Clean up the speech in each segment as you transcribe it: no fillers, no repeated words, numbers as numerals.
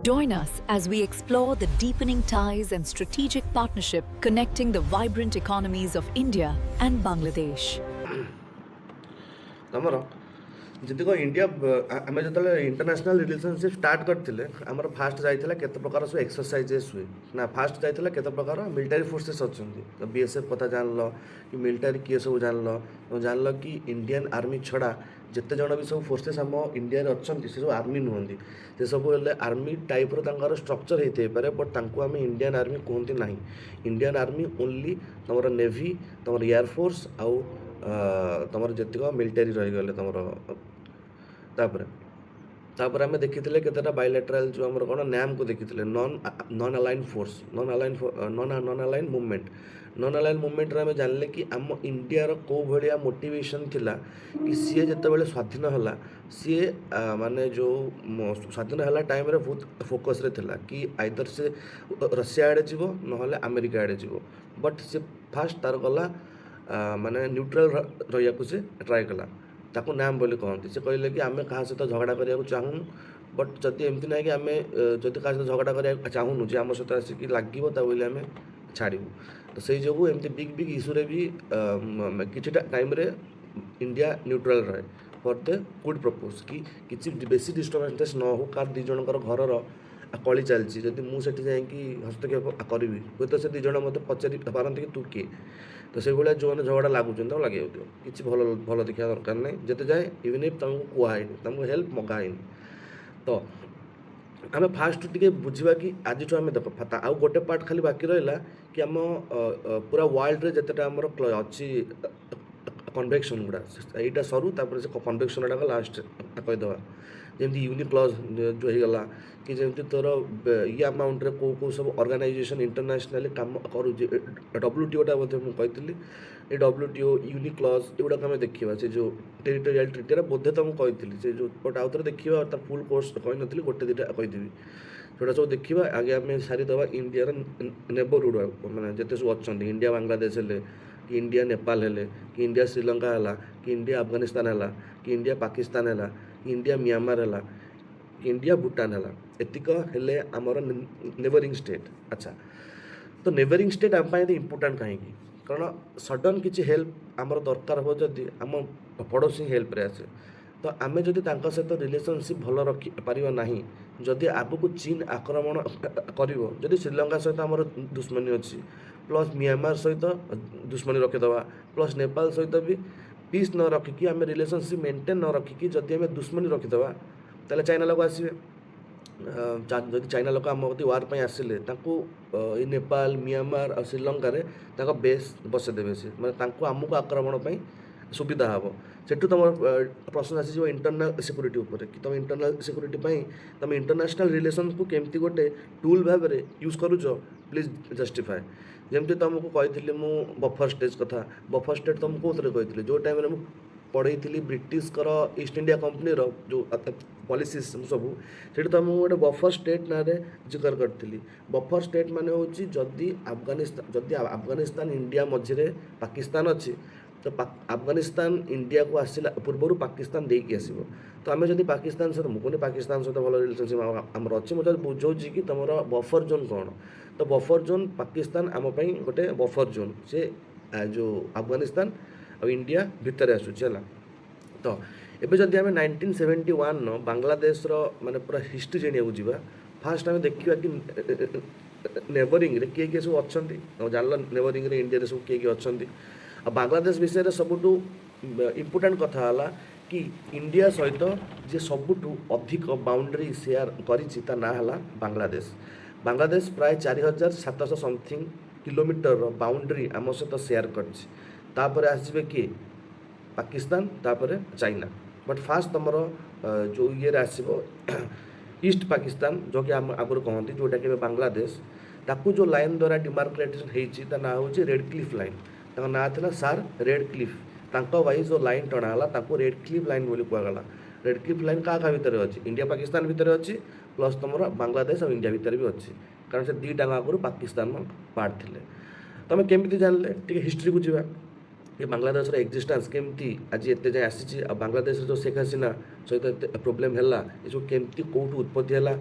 Join us as we explore the deepening ties and strategic partnership connecting the vibrant economies of India and Bangladesh. ତମର ଯେତିକ India ଆମେ ଯେତେବେଳେ international relationship start କରିଥିଲେ ଆମର first ଯାଇଥିଲା କେତେ ପ୍ରକାର ସବୁ ଏକ୍ସରସାଇଜେସ୍ ହୁଏ ନା ଫାଷ୍ଟ ଯାଇଥିଲା କେତେ ପ୍ରକାର ମିଲିଟାରୀ ଫୋର୍ସେସ୍ ଅଛନ୍ତି ତ ବିଏସ୍ଏଫ୍ କଥା ଜାଣିଲ କି ମିଲିଟାରୀ କିଏ ସବୁ ଜାଣିଲ କି ଇଣ୍ଡିଆନ୍ ଆର୍ମି ଛଡ଼ା ଯେତେ ଜଣ ବି ସବୁ ଫୋର୍ସେସ୍ ଆମ ଇଣ୍ଡିଆରେ ଅଛନ୍ତି ସେ ସବୁ ଆର୍ମି ନୁହନ୍ତି ସେ ସବୁ ହେଲେ ଆର୍ମି ଟାଇପ୍ର ତାଙ୍କର ଷ୍ଟ୍ରକ୍ଚର୍ ହେଇଥାଇପାରେ ବଟ୍ ତାଙ୍କୁ ଆମେ ଇଣ୍ଡିଆନ୍ ଆର୍ମି କୁହନ୍ତି ନାହିଁ ଇଣ୍ଡିଆନ୍ ଆର୍ମି ଓନ୍ଲି ତୁମର ନେଭି ତୁମର ଏୟାରଫୋର୍ସ ଆଉ ତୁମର ଯେତିକ ମିଲିଟାରୀ ରହିଗଲେ ତୁମର ତାପରେ ଆମେ ଦେଖିଥିଲେ କେତେଟା ବାଇଲେଟରାଲ୍ ଯେଉଁ ଆମର କ'ଣ ନ୍ୟାମ୍କୁ ଦେଖିଥିଲେ non align force non align ମୁଭମେଣ୍ଟରେ ଆମେ ଜାଣିଲେ କି ଆମ ଇଣ୍ଡିଆର କେଉଁ ଭଳିଆ ମୋଟିଭେସନ୍ ଥିଲା କି ସିଏ ଯେତେବେଳେ ସ୍ୱାଧୀନ ହେଲା ସିଏ ମାନେ ଯେଉଁ ସ୍ୱାଧୀନ ହେଲା ଟାଇମ୍ରେ ବହୁତ ଫୋକସ୍ରେ ଥିଲା କି ଆଇଦର ସେ ରଷିଆ ଆଡ଼େ ଯିବ ନହେଲେ ଆମେରିକା ଆଡ଼େ ଯିବ ବଟ୍ ସେ ଫାଷ୍ଟ ତାର ଗଲା ମାନେ ନ୍ୟୁଟ୍ରାଲ୍ ରହିବାକୁ ସେ ଟ୍ରାଏ କଲା ତାକୁ ନ୍ୟାମ୍ ବୋଲି କହନ୍ତି ସେ କହିଲେ କି ଆମେ କାହା ସହିତ ଝଗଡ଼ା କରିବାକୁ ଚାହୁଁନୁ ବଟ୍ ଯଦି ଏମିତି ନାହିଁ କି ଆମେ ଯଦି କାହା ସହିତ ଝଗଡ଼ା କରିବାକୁ ଚାହୁଁନୁ ଯେ ଆମ ସହିତ ଆସିକି ଲାଗିବ ତା ବୋଲି ଆମେ ଛାଡ଼ିବୁ ତ ସେଇ ଯୋଗୁଁ ଏମିତି ବିଗ୍ ଇସ୍ୟୁରେ ବି କିଛିଟା ଟାଇମ୍ରେ ଇଣ୍ଡିଆ ନ୍ୟୁଟ୍ରାଲ୍ ରହେ ଫର୍ ଦ ଗୁଡ୍ ପ୍ରପୋଜ୍ କି କିଛି ବେଶୀ ଡିଷ୍ଟର୍ବାନ୍ସ ନ ହଉ କାହାର ଦୁଇ ଜଣଙ୍କର ଘରର କଳି ଚାଲିଛି ଯଦି ମୁଁ ସେଠି ଯାଇକି ହସ୍ତକ୍ଷେପ କରିବି ହୁଏତ ସେ ଦୁଇ ଜଣ ମୋତେ ପଚାରି ପାରନ୍ତି କି ତୁ କିଏ ତ ସେଇଭଳିଆ ଯେଉଁମାନେ ଝଗଡ଼ା ଲାଗୁଛନ୍ତି ତାକୁ ଲାଗି ଯାଉଥିବ କିଛି ଭଲ ଦେଖିବା ଦରକାର ନାହିଁ ଯେତେ ଯାଏ ଇଭିନ୍ ଇଫ୍ ତୁମକୁ କୁହାହେଇନି ତୁମକୁ ହେଲ୍ପ ମଗା ହେଇନି ତ ଆମେ ଫାଷ୍ଟ ଟିକେ ବୁଝିବା କି ଆଜିଠୁ ଆମେ ଦେଖ ଆଉ ଗୋଟେ ପାର୍ଟ ଖାଲି ବାକି ରହିଲା କି ଆମ ପୁରା ୱାର୍ଲଡରେ ଯେତେଟା ଆମର ଅଛି କନଭେକ୍ସନ୍ ଗୁଡ଼ା ଏଇଟା ସରୁ ତାପରେ ସେ କନଭେକ୍ସନ୍ ଗୁଡ଼ାକ ଲାଷ୍ଟ କହିଦେବା ଯେମିତି ୟୁନିକ୍ କ୍ଲଜ୍ ଯେଉଁ ହେଇଗଲା କି ଯେମିତି ତୋର ଇଏ ଆମାଉଣ୍ଟରେ କେଉଁ ସବୁ ଅର୍ଗାନାଇଜେସନ୍ ଇଣ୍ଟରନ୍ୟାସନାଲି କାମ କରୁଛି WTOଟା ବୋଧେ ମୁଁ କହିଥିଲି ଏ WTO ୟୁନିକ୍ କ୍ଲଜ୍ ଏଗୁଡ଼ାକ ଆମେ ଦେଖିବା ସେ ଯେଉଁ ଟେରିଟୋରିଆଲ୍ ଟ୍ରିଟିରେ ବୋଧେ ତ ମୁଁ କହିଥିଲି ସେ ଯେଉଁ ବଟ୍ ଆଉ ଥରେ ଦେଖିବା ତା ଫୁଲ୍ କୋର୍ସ କହିନଥିଲି ଗୋଟେ ଦୁଇଟା କହିଥିବି ସେଗୁଡ଼ା ସବୁ ଦେଖିବା ଆଗେ ଆମେ ସାରିଦେବା ଇଣ୍ଡିଆର ନେବରହୁଡ଼ ମାନେ ଯେତେ ସବୁ ଅଛନ୍ତି ଇଣ୍ଡିଆ ବାଂଲାଦେଶ ହେଲେ କି ଇଣ୍ଡିଆ ନେପାଳ ହେଲେ କି ଇଣ୍ଡିଆ ଶ୍ରୀଲଙ୍କା ହେଲା କି ଇଣ୍ଡିଆ ଆଫଗାନିସ୍ତାନ ହେଲା କି ଇଣ୍ଡିଆ ପାକିସ୍ତାନ ହେଲା କି ଇଣ୍ଡିଆ ମିଆଁମାର ହେଲା କି ଇଣ୍ଡିଆ ଭୁଟାନ ହେଲା ଏତିକ ହେଲେ ଆମର ନେବରିଂ ଷ୍ଟେଟ୍ ଆଚ୍ଛା ତ ନେବରିଂ ଷ୍ଟେଟ୍ ଆମ ପାଇଁ ଏତେ ଇମ୍ପୋର୍ଟାଣ୍ଟ କାହିଁକି କାରଣ ସଡନ୍ କିଛି ହେଲ୍ପ ଆମର ଦରକାର ହେବ ଯଦି ଆମ ପଡ଼ୋଶୀ ହେଲ୍ପରେ ଆସେ ତ ଆମେ ଯଦି ତାଙ୍କ ସହିତ ରିଲେସନସିପ୍ ଭଲ ରଖିପାରିବା ନାହିଁ ଯଦି ଆଗକୁ ଚୀନ ଆକ୍ରମଣ କରିବ ଯଦି ଶ୍ରୀଲଙ୍କା ସହିତ ଆମର ଦୁଶ୍ମନୀ ଅଛି ପ୍ଲସ୍ ମିଆଁମାର ସହିତ ଦୁଶ୍ମନୀ ରଖିଦେବା ପ୍ଲସ୍ ନେପାଳ ସହିତ ବି ପିସ୍ ନ ରଖିକି ଆମେ ରିଲେସନସିପ୍ ମେଣ୍ଟେନ୍ ନ ରଖିକି ଯଦି ଆମେ ଦୁଶ୍ମନୀ ରଖିଦେବା ତାହେଲେ ଚାଇନା ଲୋକ ଆସିବେ ଯଦି ଚାଇନା ଲୋକ ଆମ ପ୍ରତି ୱାର୍ ପାଇଁ ଆସିଲେ ତାଙ୍କୁ ଏଇ ନେପାଳ ମିଆଁମାର ଆଉ ଶ୍ରୀଲଙ୍କାରେ ତାଙ୍କ ବେସ୍ ବସେଇଦେବେ ସେ ମାନେ ତାଙ୍କୁ ଆମକୁ ଆକ୍ରମଣ ପାଇଁ ସୁବିଧା ହେବ ସେଠୁ ତୁମର ପ୍ରଶ୍ନ ଆସିଯିବ ଇଣ୍ଟରନାଲ୍ ସିକ୍ୟୁରିଟି ଉପରେ କି ତୁମେ ଇଣ୍ଟରନାଲ୍ ସିକ୍ୟୁରିଟି ପାଇଁ ତୁମେ ଇଣ୍ଟରନ୍ୟାସନାଲ୍ ରିଲେସନ୍କୁ କେମିତି ଗୋଟେ ଟୁଲ୍ ଭାବରେ ୟୁଜ୍ କରୁଛ ପ୍ଲିଜ୍ ଜଷ୍ଟିଫାଏ ଯେମିତି ତୁମକୁ କହିଥିଲି ମୁଁ ବଫର ଷ୍ଟେଜ୍ କଥା ବଫର ଷ୍ଟେଟ୍ ତୁମକୁ କେଉଁଥିରେ କହିଥିଲି ଯେଉଁ ଟାଇମ୍ରେ ମୁଁ ପଢ଼େଇଥିଲି ବ୍ରିଟିଶଙ୍କର ଇଷ୍ଟ ଇଣ୍ଡିଆ କମ୍ପାନୀର ଯେଉଁ ପଲିସିସ୍ ସବୁ ସେଠି ତ ମୁଁ ଗୋଟେ ବଫର ଷ୍ଟେଟ୍ ନାଁରେ ଜିକର କରିଥିଲି ବଫର ଷ୍ଟେଟ୍ ମାନେ ହେଉଛି ଯଦି ଆଫଗାନିସ୍ତାନ ଇଣ୍ଡିଆ ମଝିରେ ପାକିସ୍ତାନ ଅଛି ତ ଆଫଗାନିସ୍ତାନ ଇଣ୍ଡିଆକୁ ଆସିଲା ପୂର୍ବରୁ ପାକିସ୍ତାନ ଦେଇକି ଆସିବ ତ ଆମେ ଯଦି ପାକିସ୍ତାନ ସହିତ ମୁଁ କହୁନି ପାକିସ୍ତାନ ସହିତ ଭଲ ରିଲେସନସିପ୍ ଆମର ଅଛି ମୁଁ ଯଦି ବୁଝାଉଛି କି ତୁମର ବଫର ଜୋନ୍ କ'ଣ ତ ବଫର ଜୋନ୍ ପାକିସ୍ତାନ ଆମ ପାଇଁ ଗୋଟେ ବଫର ଜୋନ୍ ସେ ଯେଉଁ ଆଫଗାନିସ୍ତାନ ଆଉ ଇଣ୍ଡିଆ ଭିତରେ ଆସୁଛି ହେଲା ତ ଏବେ ଯଦି ଆମେ 1971 ବାଂଲାଦେଶର ମାନେ ପୁରା ହିଷ୍ଟ୍ରି ଜାଣିବାକୁ ଯିବା ଫାଷ୍ଟ ଆମେ ଦେଖିବା କି ନେବରିଂରେ କିଏ କିଏ ସବୁ ଅଛନ୍ତି ଆଉ ଜାଣିଲ ନେବରିଂରେ ଇଣ୍ଡିଆରେ ସବୁ କିଏ କିଏ ଅଛନ୍ତି ଆଉ ବାଂଲାଦେଶ ବିଷୟରେ ସବୁଠୁ ଇମ୍ପୋର୍ଟାଣ୍ଟ କଥା ହେଲା କି ଇଣ୍ଡିଆ ସହିତ ଯିଏ ସବୁଠୁ ଅଧିକ ବାଉଣ୍ଡରୀ ସେୟାର କରିଛି ତା ନାଁ ହେଲା ବାଂଲାଦେଶ ପ୍ରାୟ 4700 ସମଥିଙ୍ଗ କିଲୋମିଟରର ବାଉଣ୍ଡରୀ ଆମ ସହିତ ସେୟାର କରିଛି ତାପରେ ଆସିବେ କିଏ ପାକିସ୍ତାନ ତାପରେ ଚାଇନା ବଟ୍ ଫାଷ୍ଟ ତୁମର ଯେଉଁ ଇଏରେ ଆସିବ ଇଷ୍ଟ ପାକିସ୍ତାନ ଯେଉଁକି ଆମ ଆଗରୁ କହନ୍ତି ଯେଉଁଟାକି ଏବେ ବାଂଲାଦେଶ ତାକୁ ଯେଉଁ ଲାଇନ୍ ଦ୍ୱାରା ଡିମାର୍କେସନ୍ ହେଇଛି ତା ନାଁ ହେଉଛି ରେଡ୍ କ୍ଲିଫ୍ ଲାଇନ୍ ତାଙ୍କ ନାଁ ଥିଲା ସାର୍ ରେଡ୍ କ୍ଲିଫ୍ ତାଙ୍କ ୱାଇଜ୍ ଯେଉଁ ଲାଇନ୍ ଟଣା ହେଲା ତାକୁ ରେଡ୍ କ୍ଲିଫ୍ ଲାଇନ୍ ବୋଲି କୁହାଗଲା ରେଡ୍ କ୍ଲିଫ୍ ଲାଇନ୍ କାହା ଭିତରେ ଅଛି ଇଣ୍ଡିଆ ପାକିସ୍ତାନ ଭିତରେ ଅଛି ପ୍ଲସ୍ ତୁମର ବାଂଲାଦେଶ ଆଉ ଇଣ୍ଡିଆ ଭିତରେ ବି ଅଛି କାରଣ ସେ ଦୁଇଟା ଆଗରୁ ପାକିସ୍ତାନର ପାର୍ଟ ଥିଲେ ତୁମେ କେମିତି ଜାଣିଲେ ଟିକେ ହିଷ୍ଟ୍ରିକୁ ଯିବା ये बांग्लादेश एक्जिस्टेंस केमती आज एत जाए आसी बांग्लादेश जो शेख हसीना सहित प्रोब्लेम है ये सब केमती कौटू उत्पत्ति है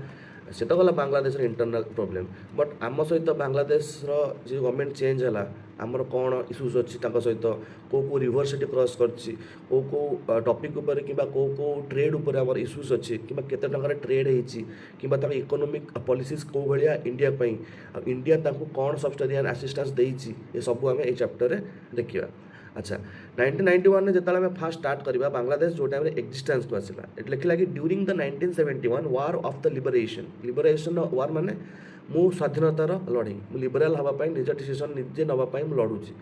से तो गला बांग्लादेश इंटरनल प्रोब्लेम बट आम सहित बांग्लादेश जो गवर्नमेंट चेंज है आमर कौन इश्यूज अच्छी सहित कौ रिवर से क्रॉस कौ टॉपिक उपर कि कौ ट्रेड उपर आम इश्यूज अच्छी कि केते टंकार ट्रेड होती इकोनोमिक पॉलिसीज कौ भाया इंडिया इंडिया कौन सब्सिडियरी असिस्टेंस देती ये सब आम ये चैप्टर देखा। अच्छा 1991 जो आम फास्ट स्टार्ट करवा बांग्लादेश जो टाइम एक्जिस्टेंस को आसला ये लिखला कि during the 1971 war of the liberation war माने मु स्वाधीनतार लड़ाई मु लिबराल हाँपाई निज डिसीजन निजे नापी मुझे लड़ुची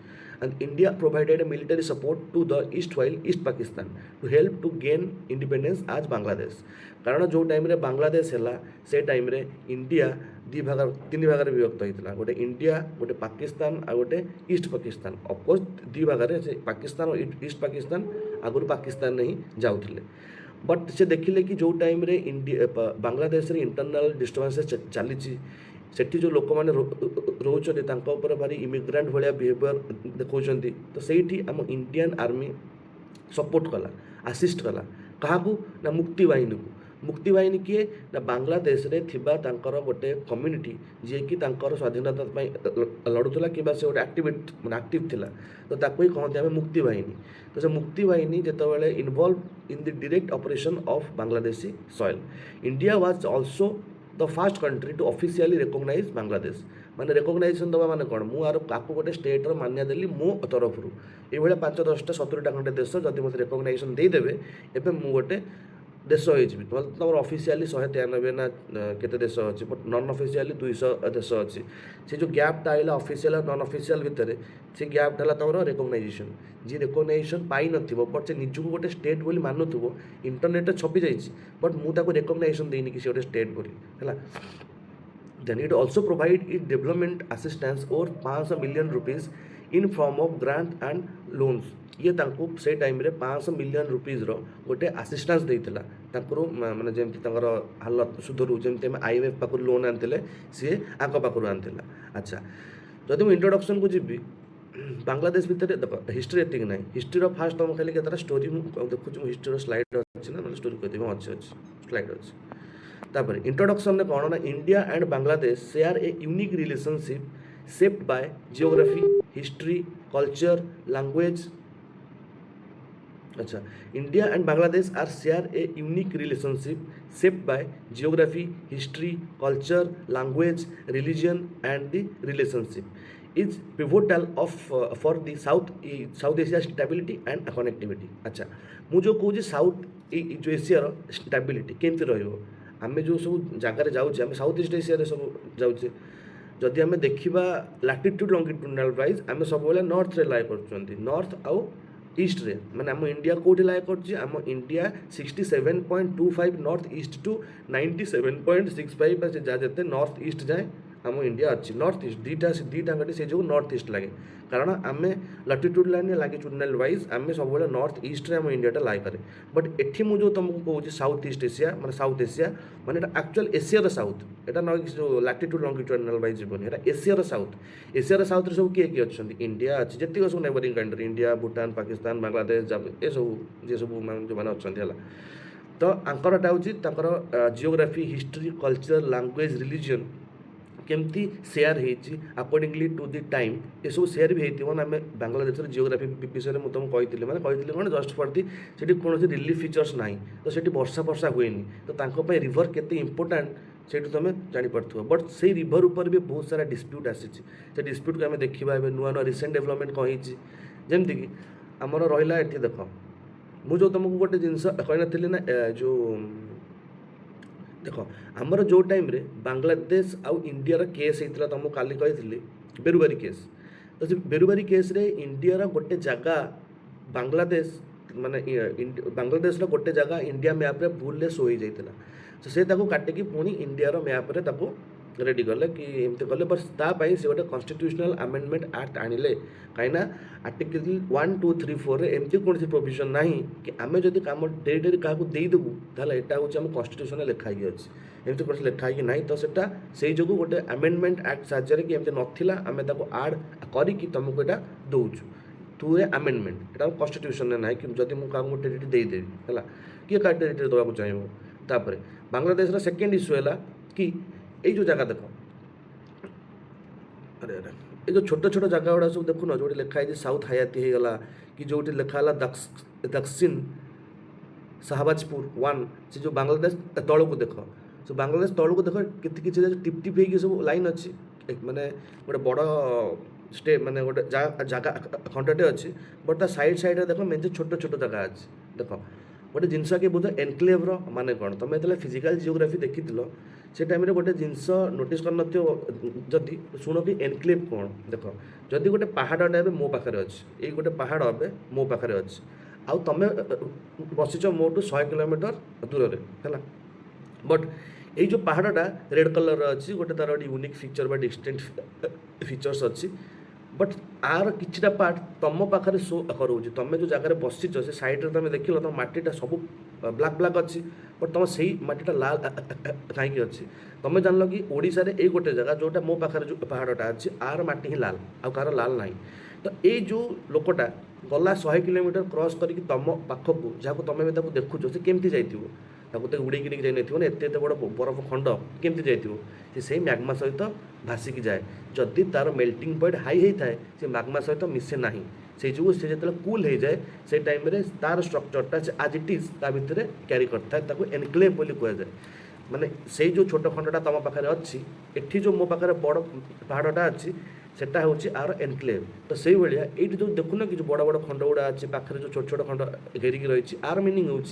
and India provided military support to the east while east Pakistan to help to gain independence आज बांग्लादेश कारण जो टाइम रे बांग्लादेश है से टाइम रे इंडिया तीन भाग विभक्त होता गोटे इंडिया गोटे पाकिस्तान आ गोटे ईस्ट पाकिस्तान ऑफकोर्स दी भाग पाकिस्तान और ईस्ट पाकिस्तान आगुरी पाकिस्तान नहीं जाऊले बट से देखिले कि जो टाइम रे इंडिया बांग्लादेश रे इंटरनल डिस्टर्बेंसेस चली सेठी जो लोक मैंने रोचे भारी इमिग्रांट भाया बिहेवियर देखा तो सही आम इंडियन आर्मी सपोर्ट कला आसिस्ट कला क्या ना मुक्ति बाहिनी को मुक्ति बाहिनी किए ना बांग्लादेश रे थिबा तांकर गोटे कम्युनिटी जी कि तांकर स्वाधीनता लड़ुला कि से गोटे एक्टिविट माने एक्टिव थिला तो ताको ही कहते हैं मुक्ति बाहिनी तो से मुक्ति बाहिनी जिते involve in the direct operation of Bangladeshi soil India was also the first country to officially recognize Bangladesh माने रिकॉग्नाइजेशन दबा माने कौन मु आर काकु गोटे स्टेट मान्या देली मो तरफ ये 5-10टा 70टा खंडे देश जदि मत रिकॉग्नाइजेशन देदेवे एवं मु गोटे देश हो तुम ऑफिशियली 193 ना केते देश अच्छी बट नॉन ऑफिशियली 200 देश अच्छी से जो गैपटा आइला ऑफिशियल और नॉन ऑफिशियल भितर से गैपटा है तुम रिकॉग्नाइजेशन जी रिकॉग्नाइजेशन पाई नथिबो बट से निजको गोटे स्टेट बोली मानुथुबो इंटरनेट छपी जाइछि बट मु ताको रिकॉग्नाइजेशन देनी कि से गोटे स्टेट बोली है then it also provide it development assistance और 500 million rupees in form of grant and loans ये तांको से टाइम रे 500 मिलियन रुपीज रो गोटे असिस्टेंस देइतला तांकरो माने जेमति तांकर हालत सुधरू जेमति IMF पाखु लोन आनथिले सी आको पाखु आनथिला। अच्छा जदि मु इंट्रोडक्शन को जीबी बांग्लादेश भितर देखो हिस्ट्री एतिक ना हिस्ट्री रो फास्ट तुम खाली केतरा स्टोरी मु देखु मु हिस्ट्री रो स्लाइड अछि ना मतलब स्टोरी कहते अच्छे स्लाइड अछि तापर इंट्रोडक्शन ने कौन ना India and Bangladesh share a unique relationship shaped by geography history culture language. अच्छा India and Bangladesh are share a unique relationship shaped by geography history culture language religion and the relationship is pivotal of for the south Asia stability and connectivity. अच्छा मु जो कहूँ south जो Asia stability केमती रहिबो आमे जो सब जगार जाऊे आम साउथ ईस्ट एशिया सब जाऊे जदि आम देखा लाटिट्यूड लंगिट्यूडनाल वाइज आम सब नॉर्थ रे लाए कर नॉर्थ आउ ईस्ट रे माने आम इंडिया कोठी लाए कर आम इंडिया 67.25 नॉर्थ ईस्ट टू 97.65 जहाँ जिते नॉर्थ ईस्ट जाए आम इंडिया अच्छी नॉर्थ ईस्ट दीटा से जो नॉर्थ ईस्ट लगे कारण आम लाटिट्यूड लाइन लंगिट्यूडनाल वाइज आम सब नॉर्थ ईस्ट रे आम इंडियाटा लाई करे बट एठी मु जो तुमको कहूँ साउथ ईस्ट एशिया माने साउथ एशिया माने एक्चुअल एशिया साउथ एटा न जो लाटिट्यूड लंगिट्यूडनाल वाइज जीवन एटा एशिया साउथ रे सब किए अच्छा इंडिया अच्छी जितक सब neighbouring country India Bhutan Pakistan Bangladesh ये सब जे सब जो मैंने अच्छा तो आंकरटा हूँ geography history culture language religion केमती सेयार होती अकॉर्डिंगली टू द टाइम ये सब सेयार भी होती आम बांग्लादेश जियोग्राफी विषय में तुमको कही मैंने कही कौन जस्ट फॉर दी से कौन रिलीफ फीचर्स ना तो से वर्षा वर्षा हुए तो रिवर केते इंपोर्टाट से तुम जापर बट से रिवर उपर भी बहुत सारा डिस्प्यूट आसी डिस्प्यूट को आम देखा नुआ नुआ रिसेंट डेवलपमेंट कहीं जमती कि आमर रहा ये देख मुझे तुमको गोटे जिनस कही ना जो देख आमर जो टाइम रे बांग्लादेश आउ इंडिया केस होता तुमको काली कही बेरुबारी केस तो से बेरुबारी केस रे इंडिया गोटे जगह बांग्लादेश माने बांग्लादेश गोटे जगह इंडिया मैप रे भूल ले शो जाता तो से काटिकी पुणी इंडिया मैप रे रेडी कले कि एमती कले बस तापाई से गोटे कन्स्टिट्यूशनल अमेंडमेंट एक्ट आनिले कहीं आर्टिकल 1 2 3 4 रे एमती कौन प्रोविजन ना कि आम जब आम टेरिटरी क्या देदेबू ताले यहाँ हूँ आम कन्स्टिट्यूशन लिखाई अच्छी एमती कौन लिखाई ना तो सेटा से जो गोटे अमेंडमेंट एक्ट साहाଯ୍य कि एमती नाला आम आड करके तुमको यहाँ दौचु टू ए अमेंडमेंट यहाँ कन्स्टिट्यूशन ना कि जब मुझे टेरिटरी देदेवी है किए क्या टेरिटरी देवाक चाहिए तापर बांग्लादेश सेकेंड इश्यू है कि ये जो जगह देख, अरे अरे ये जो छोट छोट जगह गुड़ा सब देखुन जो लिखाई साउथ हयाती हो गला कि जो लिखाला दक्षिण शाहबाजपुर वन से जो बांग्लादेश तौक को देख से बांग्लादेश तौक को देख कि टिप टिप हो सब लाइन अच्छी माने गोटे बड़ स्टे माने गोटे जगह खंडटे अच्छी बट ता साइड साइड देख मेजे छोट छोट जगह अच्छी देख गोटे जिनस कि बुझ एनक्लेव्र माने कौन तुम जो फिजिकाल जियोग्राफी देखी से टाइम गोटे जिनस नोटिस कर जदि शुण कि एनक्लेव कौन देख जदि गोटे पहाड़टा मो पाखे अच्छे ये गोटे पहाड़ ए मो पाखे अच्छे आउ तुम बसीच मोटू 100 किलोमीटर दूर है बट ये जो पहाड़टा रेड कलर अच्छी गोटे तार यूनिक फीचर बा डिस्टिंक्ट फीचर्स अच्छी बट आर किछिटा पार्ट तुम पाखे शो करोज तुम जो जगह बसीच से सैड्रे तुम देख लो तुम मटीटा सब ब्लाक ब्लाक अच्छी बट तुम से मटीटा लाल कहीं अच्छी तुम जान कि ओडिशा रे ये गोटे जगह जोटा मो पाखे जो पहाड़टा अच्छी आर माटी ही लाल आर लाल ना तो ये जो लोकटा गला 100 किलोमीटर क्रॉस करके तुम पाखक जहाँ तुम भी देखुच से केमती जाइए तो उड़ेक जाइए ना एत बड़ बरफ खंड केमती जाइए से मैग्मा सहित भासिकी जाए जदि तार मेल्टिंग पॉइंट हाई होता है से मैग्मा सहित मिसे ना से जो से जो कूल हो जाए से टाइम तार स्ट्रक्चरटा से आज इट इज ता भितर क्यारी करता है एनक्लेव बोली कहुए माने से जो छोट खंडटा तुम पाखे अच्छी एठी जो मो पाखे बड़ पहाड़टा अच्छी सेटा हूँ आर एनक्लेव तो से भाया ये जो देखुन कि जो बड़ बड़ खंड गुड़ा अच्छे पाखे जो छोट छोट खंड घेरिकी रही आर मीनिंग हो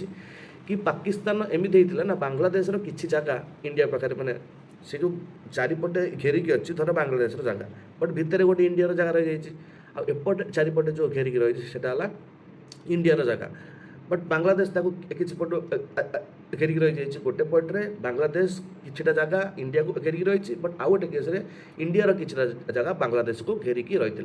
कि पाकिस्तान एमती होता ना बांग्लादेश किसी जगह इंडिया पाखे मैंने से जो चारिपटे घेरिकी अच्छी थोड़ा बांग्लादेश जगह बट भितर गोटे इंडिया जगह रही जाए आउट चारिपटे जो घेरिकी रही है इंडिया जगह बट बांग्लादेश किसी पट घेरिकी रही जाए गोटे पट्रे बांग्लादेश किछिटा जगह इंडिया को घेरिकी रही बट आउ गोटे केस इंडिया किछिटा जगह बांग्लादेश को घेरिकी रही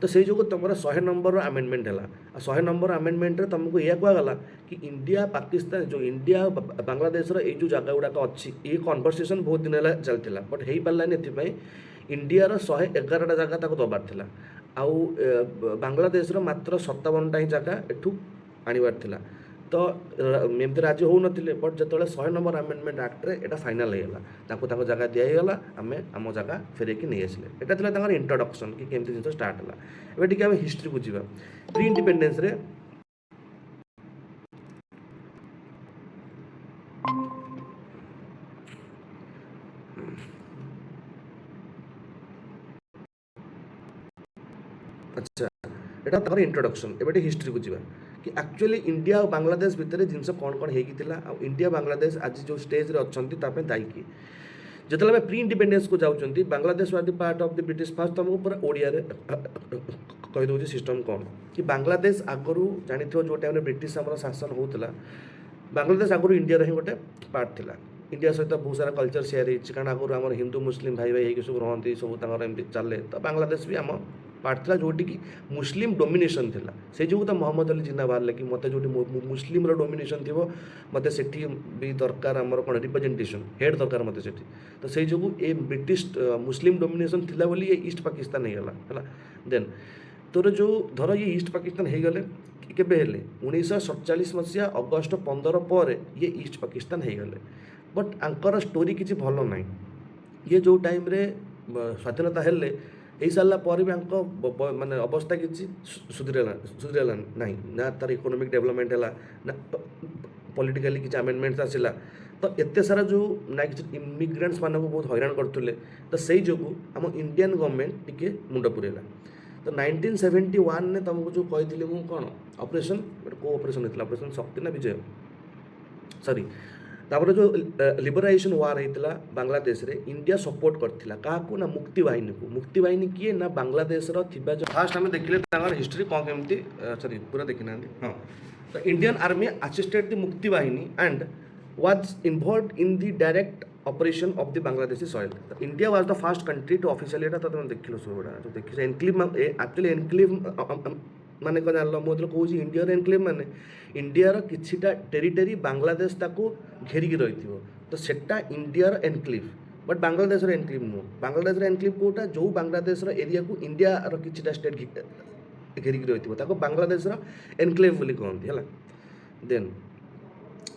तो से जो तुम 100 नंबर आमेंडमेंट है 100 नंबर आमेंडमेंट तुमको यह कहगला कि इंडिया पाकिस्तान जो इंडिया बांग्लादेश ये जो जगह गुड़ाक अच्छी ये कन्वर्सेसन बहुत दिन है चलता बट हो पारानी ये इंडिया 111टा जगह दबार था आउ बांग्लादेश मात्र 57टा ही जगह एठू आनबार था तो एमती राजी हो नथिले बट जो 100 नंबर आमेंडमेंट आक्ट्रे यहाँ फाइनाल होगा जगह दिगला आम आम जगह फेरक नहीं आसिले यहाँ इंट्रोडक्शन कि केमती जिन स्टार्ट है एवं आम हिस्ट्री को जीवा प्री इंडिपेंडेंस रे अच्छा यहाँ इंट्रोडक्शन एवं हिस्ट्री को जीवा कि एक्चुअली इंडिया और बांग्लादेश भितर जिनस कौन कौन होता इंडिया बांग्लादेश आज जो स्टेज रे अच्छा दायी कि जो प्री इंडिपेंडेंस को जाऊँच Bangladesh was the part of the British fast तुमको पूरा ओडिया कहीदे सिस्टम कौन कि बांग्लादेश आगु जानी जो टाइम ब्रिटिश आम शासन होता बांग्लादेश आगु इंडिया ही गोटे पार्ट था इंडिया सहित बहुत सारा कल्चर सेयार होती कारण आगुरी आम हिंदू मुस्लिम भाई भाई होगी सब रहती सब एमती चले तो बांग्लादेश भी आम पार्ट था जोटी कि मुस्लिम डोमिनेशन थिला से जो तो मोहम्मद अली जिन्ना बाहर कि मत जो मुस्लिम डोमिनेशन थी मत से भी दरकार आमर कौन रिप्रेजेंटेशन हेड दरकार मत से तो से जो ये ब्रिटिश मुस्लिम डोमिनेशन थिला बोली ये ईस्ट पाकिस्तान होगला है देन तोर जो धर ये ईस्ट पाकिस्तान हो गले केबे हेले 1947 मसीहा अगस्ट 15 पर ये ईस्ट पाकिस्तान हो गले बट आंकर स्टोरी किसी भल ना ये जो टाइम रे स्वाधीनता हेले हो सारा पर भी माने अवस्था किसी सुधरला ना तार इकोनॉमिक डेवलपमेंट है ना पॉलिटिकली किसी अमेंडमेंट्स आसला तो एत सारा जो ना कि इमिग्रेंट्स मान को बहुत हैरान करते तो से जो आम इंडियन गवर्नमेंट टिके मुंड पुरेला तो 1971 ने तुमको जो कही मुझे कौन ऑपरेशन को ऑपरेशन होता ऑपरेशन शक्ति ना विजय सॉरी तापर जो लिबराइजेशन वार होता बांग्लादेश रे इंडिया सपोर्ट करथिला काकू ना मुक्ति बाहिनी किए ना बांग्लादेश रो जो फास्ट आम देखिले हिस्ट्री कौन केमती सॉरी पूरा देखी ना हाँ तो Indian army assisted the Mukti Bahini and was involve in the direct operation of the Bangladeshi soil तो India was the first country to officially तो तुम देखिल सब गुड़ा तो देखिए एनक्लेव एक्चुअली एनक्लेव माने कौन जान मुझे कौन इंडिया एनक्लेव माने इंडिया किछिटा टेरिटरी बांग्लादेश ताको घेरिकी रही तो सेटा India enclave but Bangladesh enclave नुह बांग्लादेश एनक्लेव कोटा जो बांग्लादेश एरिया को इंडिया किछिटा स्टेट घेरिकी रही बांग्लादेश एनक्लेव बोली कहती है देन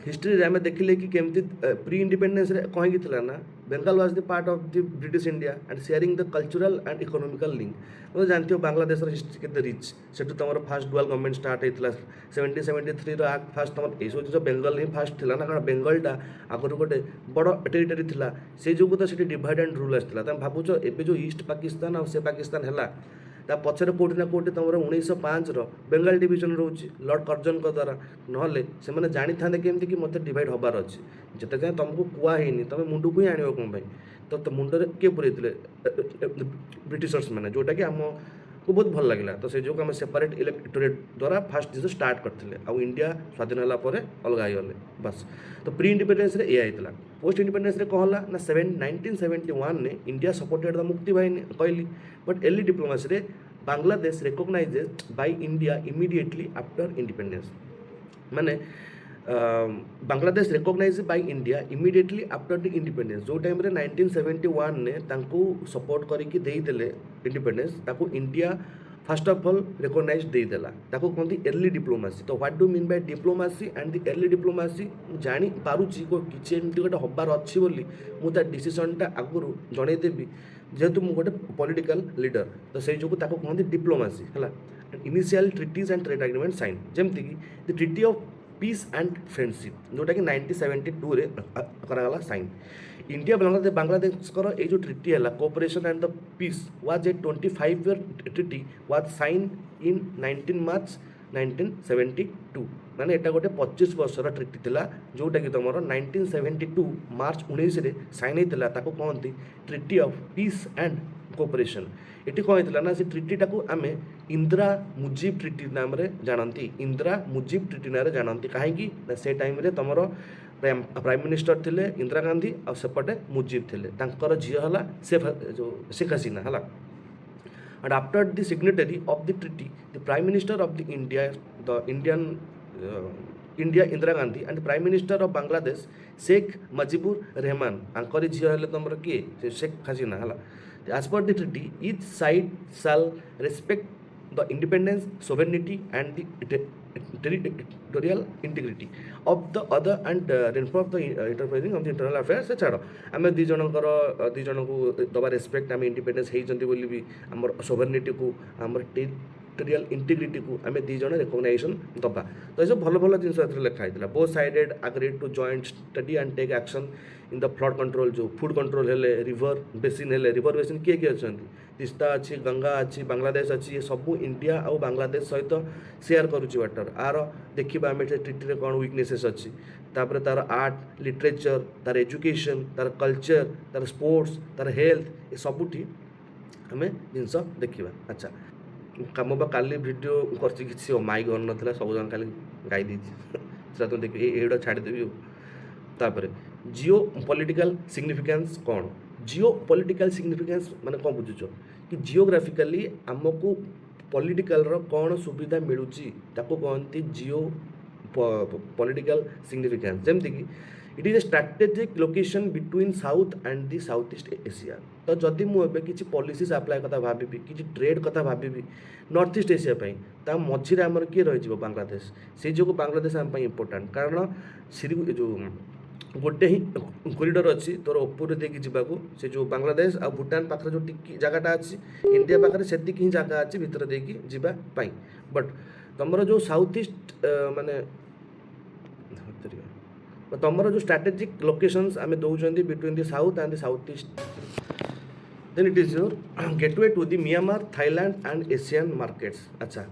हिस्ट्री रे आम देखिले कि केमती प्री इंडिपेंडेंस रे कहीं ना Bengal was the part of the British India and sharing the cultural and economical link. तो जानते हो बांग्लादेश हिस्ट्री के रिच सेठू तुम फास्ट डुआल गवर्नमेंट स्टार्ट होता 1773 एक्ट फास्ट तुम यू जो बेंगल ही फास्ट थी ना कारण बेंगलटा आगुरी गोटे बड़ टेरिटरी थी से जो तो से डिवाइड एंड रूल आसाला तुम भावुच एवं जो ईस्ट पाकिस्तान आ पाकिस्तान है ता पचर कौटी ना कौटी तुम 1905 बेंगल डिविजन रोचे लॉर्ड कर्जन द्वारा ना से जानी था केमती कि मत डिवाइड हबार अच्छे जिते जाए तुमको कुआनी तुम मुंड को ही आण कौन तो मुंडे किए पुरे ब्रिटिशर्स मैंने जोटा कि आम को बहुत भल लगे तो से जो आम सेपरेट इलेक्टोरेट द्वारा फास्ट जिस स्टार्ट करते आउ इंडिया स्वाधीन होगापर अलग होगले बस तो प्री इंडिपेंडेंस ये होता पोस्ट इंडिपेंडेंस कौन है ना 1971 ने India supported the Mukti Bahini कहली but early diplomacy Bangladesh recognised by India immediately after independence माने Bangladesh recognise by India immediately after the independence जो टाइम 1971 ने तांको सपोर्ट करके देदेले इंडिपेंडेंस ताको India first of all recognise देदेला ताको कहते एर्ली डिप्लोमेसी तो what do mean by diplomacy and the early diplomacy जानी पारुची को किसी एमती गोटे हबार अच्छी बोली मुझे डिसीजनटा आगुरी जनईदेवी जेहेतु मुझे गोटे पॉलिटिकल लीडर तो से जो कहते डिप्लोमेसी है initial treaties and trade agreement sign जमती कि the treaty of peace and friendship जोटा कि 1972 रे करागला साइन इंडिया बांग्लादेश ये जो ट्रिटी है cooperation and the peace was a 25 year treaty was sign in 19 March 1972 माने एटा गोटे 25 वर्षर ट्रिटी थिला जोटा कि तुम 1972 मार्च 19 रे साइन होता ताको कहती treaty of peace and cooperation ये कौन होता ना से ट्रिटीटा को आम इंदिरा मुजिब ट्रिटी नाम जानती इंदिरा मुजिब ट्रिटी नाम जानती कहीं से टाइम तुम प्राइम मिनिस्टर थिले इंदिरा गांधी और सेपटे मुजिब थे झील है जो शेख हसीना है and after the signatory of the treaty the prime minister of the India Indira Gandhi and the prime minister of Bangladesh Sheikh Mujibur Rahman Anchor झील है तुम किए शेख हसीना है as per the treaty each side shall respect the independence sovereignty and the territorial integrity of the other and reinforce the interfering of the internal affairs से छाड़ आम दी जनकर दी जन को दबा रेस्पेक्ट आम इंडिपेंडेंस होती बोली भी आम सोभरेनिटी को आम टेरिटोरियल इंटीग्रिटी को आम दी जन रिकग्नाइजेशन दबा तो ये भल भल जिन लिखाई both sided agreed to joint study and take action in the flood control जो फूड कंट्रोल है रिवर बेसिन है रिवर बेसिन किए किए अच्छा तीस्ता अच्छी गंगा अच्छी बांग्लादेश अच्छी ये सब इंडिया और बांग्लादेश सहित शेयर करुच्ची वाटर आर देखा आम ट्रिटी कौन वीकनेसेस अच्छी तापर तार आर्ट लिटरेचर तार एजुकेशन तार कल्चर तार स्पोर्ट्स तार हेल्थ ये सबुठी आम जिनस देखा अच्छा कम बा काली भिडियो कर माइक ऑन ना सब जन खाली गाई देती तुम देख ये छाड़देवी तापर जियो पॉलिटिकल सिग्निफिकेंस कौन जियो पॉलिटिकल सिग्निफिकेंस माने कौन बुझुच कि जियोग्राफिकली आमको पॉलिटिकल कौन सुविधा मिलूची ताको कहती जियो पॉलिटिकल सिग्निफिकेंस जमती कि it is a strategic location between south and the south east Asia तो जदि मुझे किसी पॉलिसीज अप्लाई कथा भावी किसी ट्रेड कथा भावी नॉर्थ ईस्ट एशिया ता मझे आमर किए रही बांग्लादेश से जो बांग्लादेश आम इम्पोर्टाट कारण जो गोटे ही कॉरिडोर अच्छी तोर ऊपर देखिए जावाक से जो बांग्लादेश आ भूटान पाखे जो टिकी जगटा अच्छी इंडिया पाखे से ही जगह अच्छी भितर देखिए जावाई बट तुम जो साउथ ईस्ट माने तुम जो स्ट्रैटेजिक लोकेशंस आम दौरान between the south and the south east then it is your gateway to the Myanmar Thailand and ASEAN markets अच्छा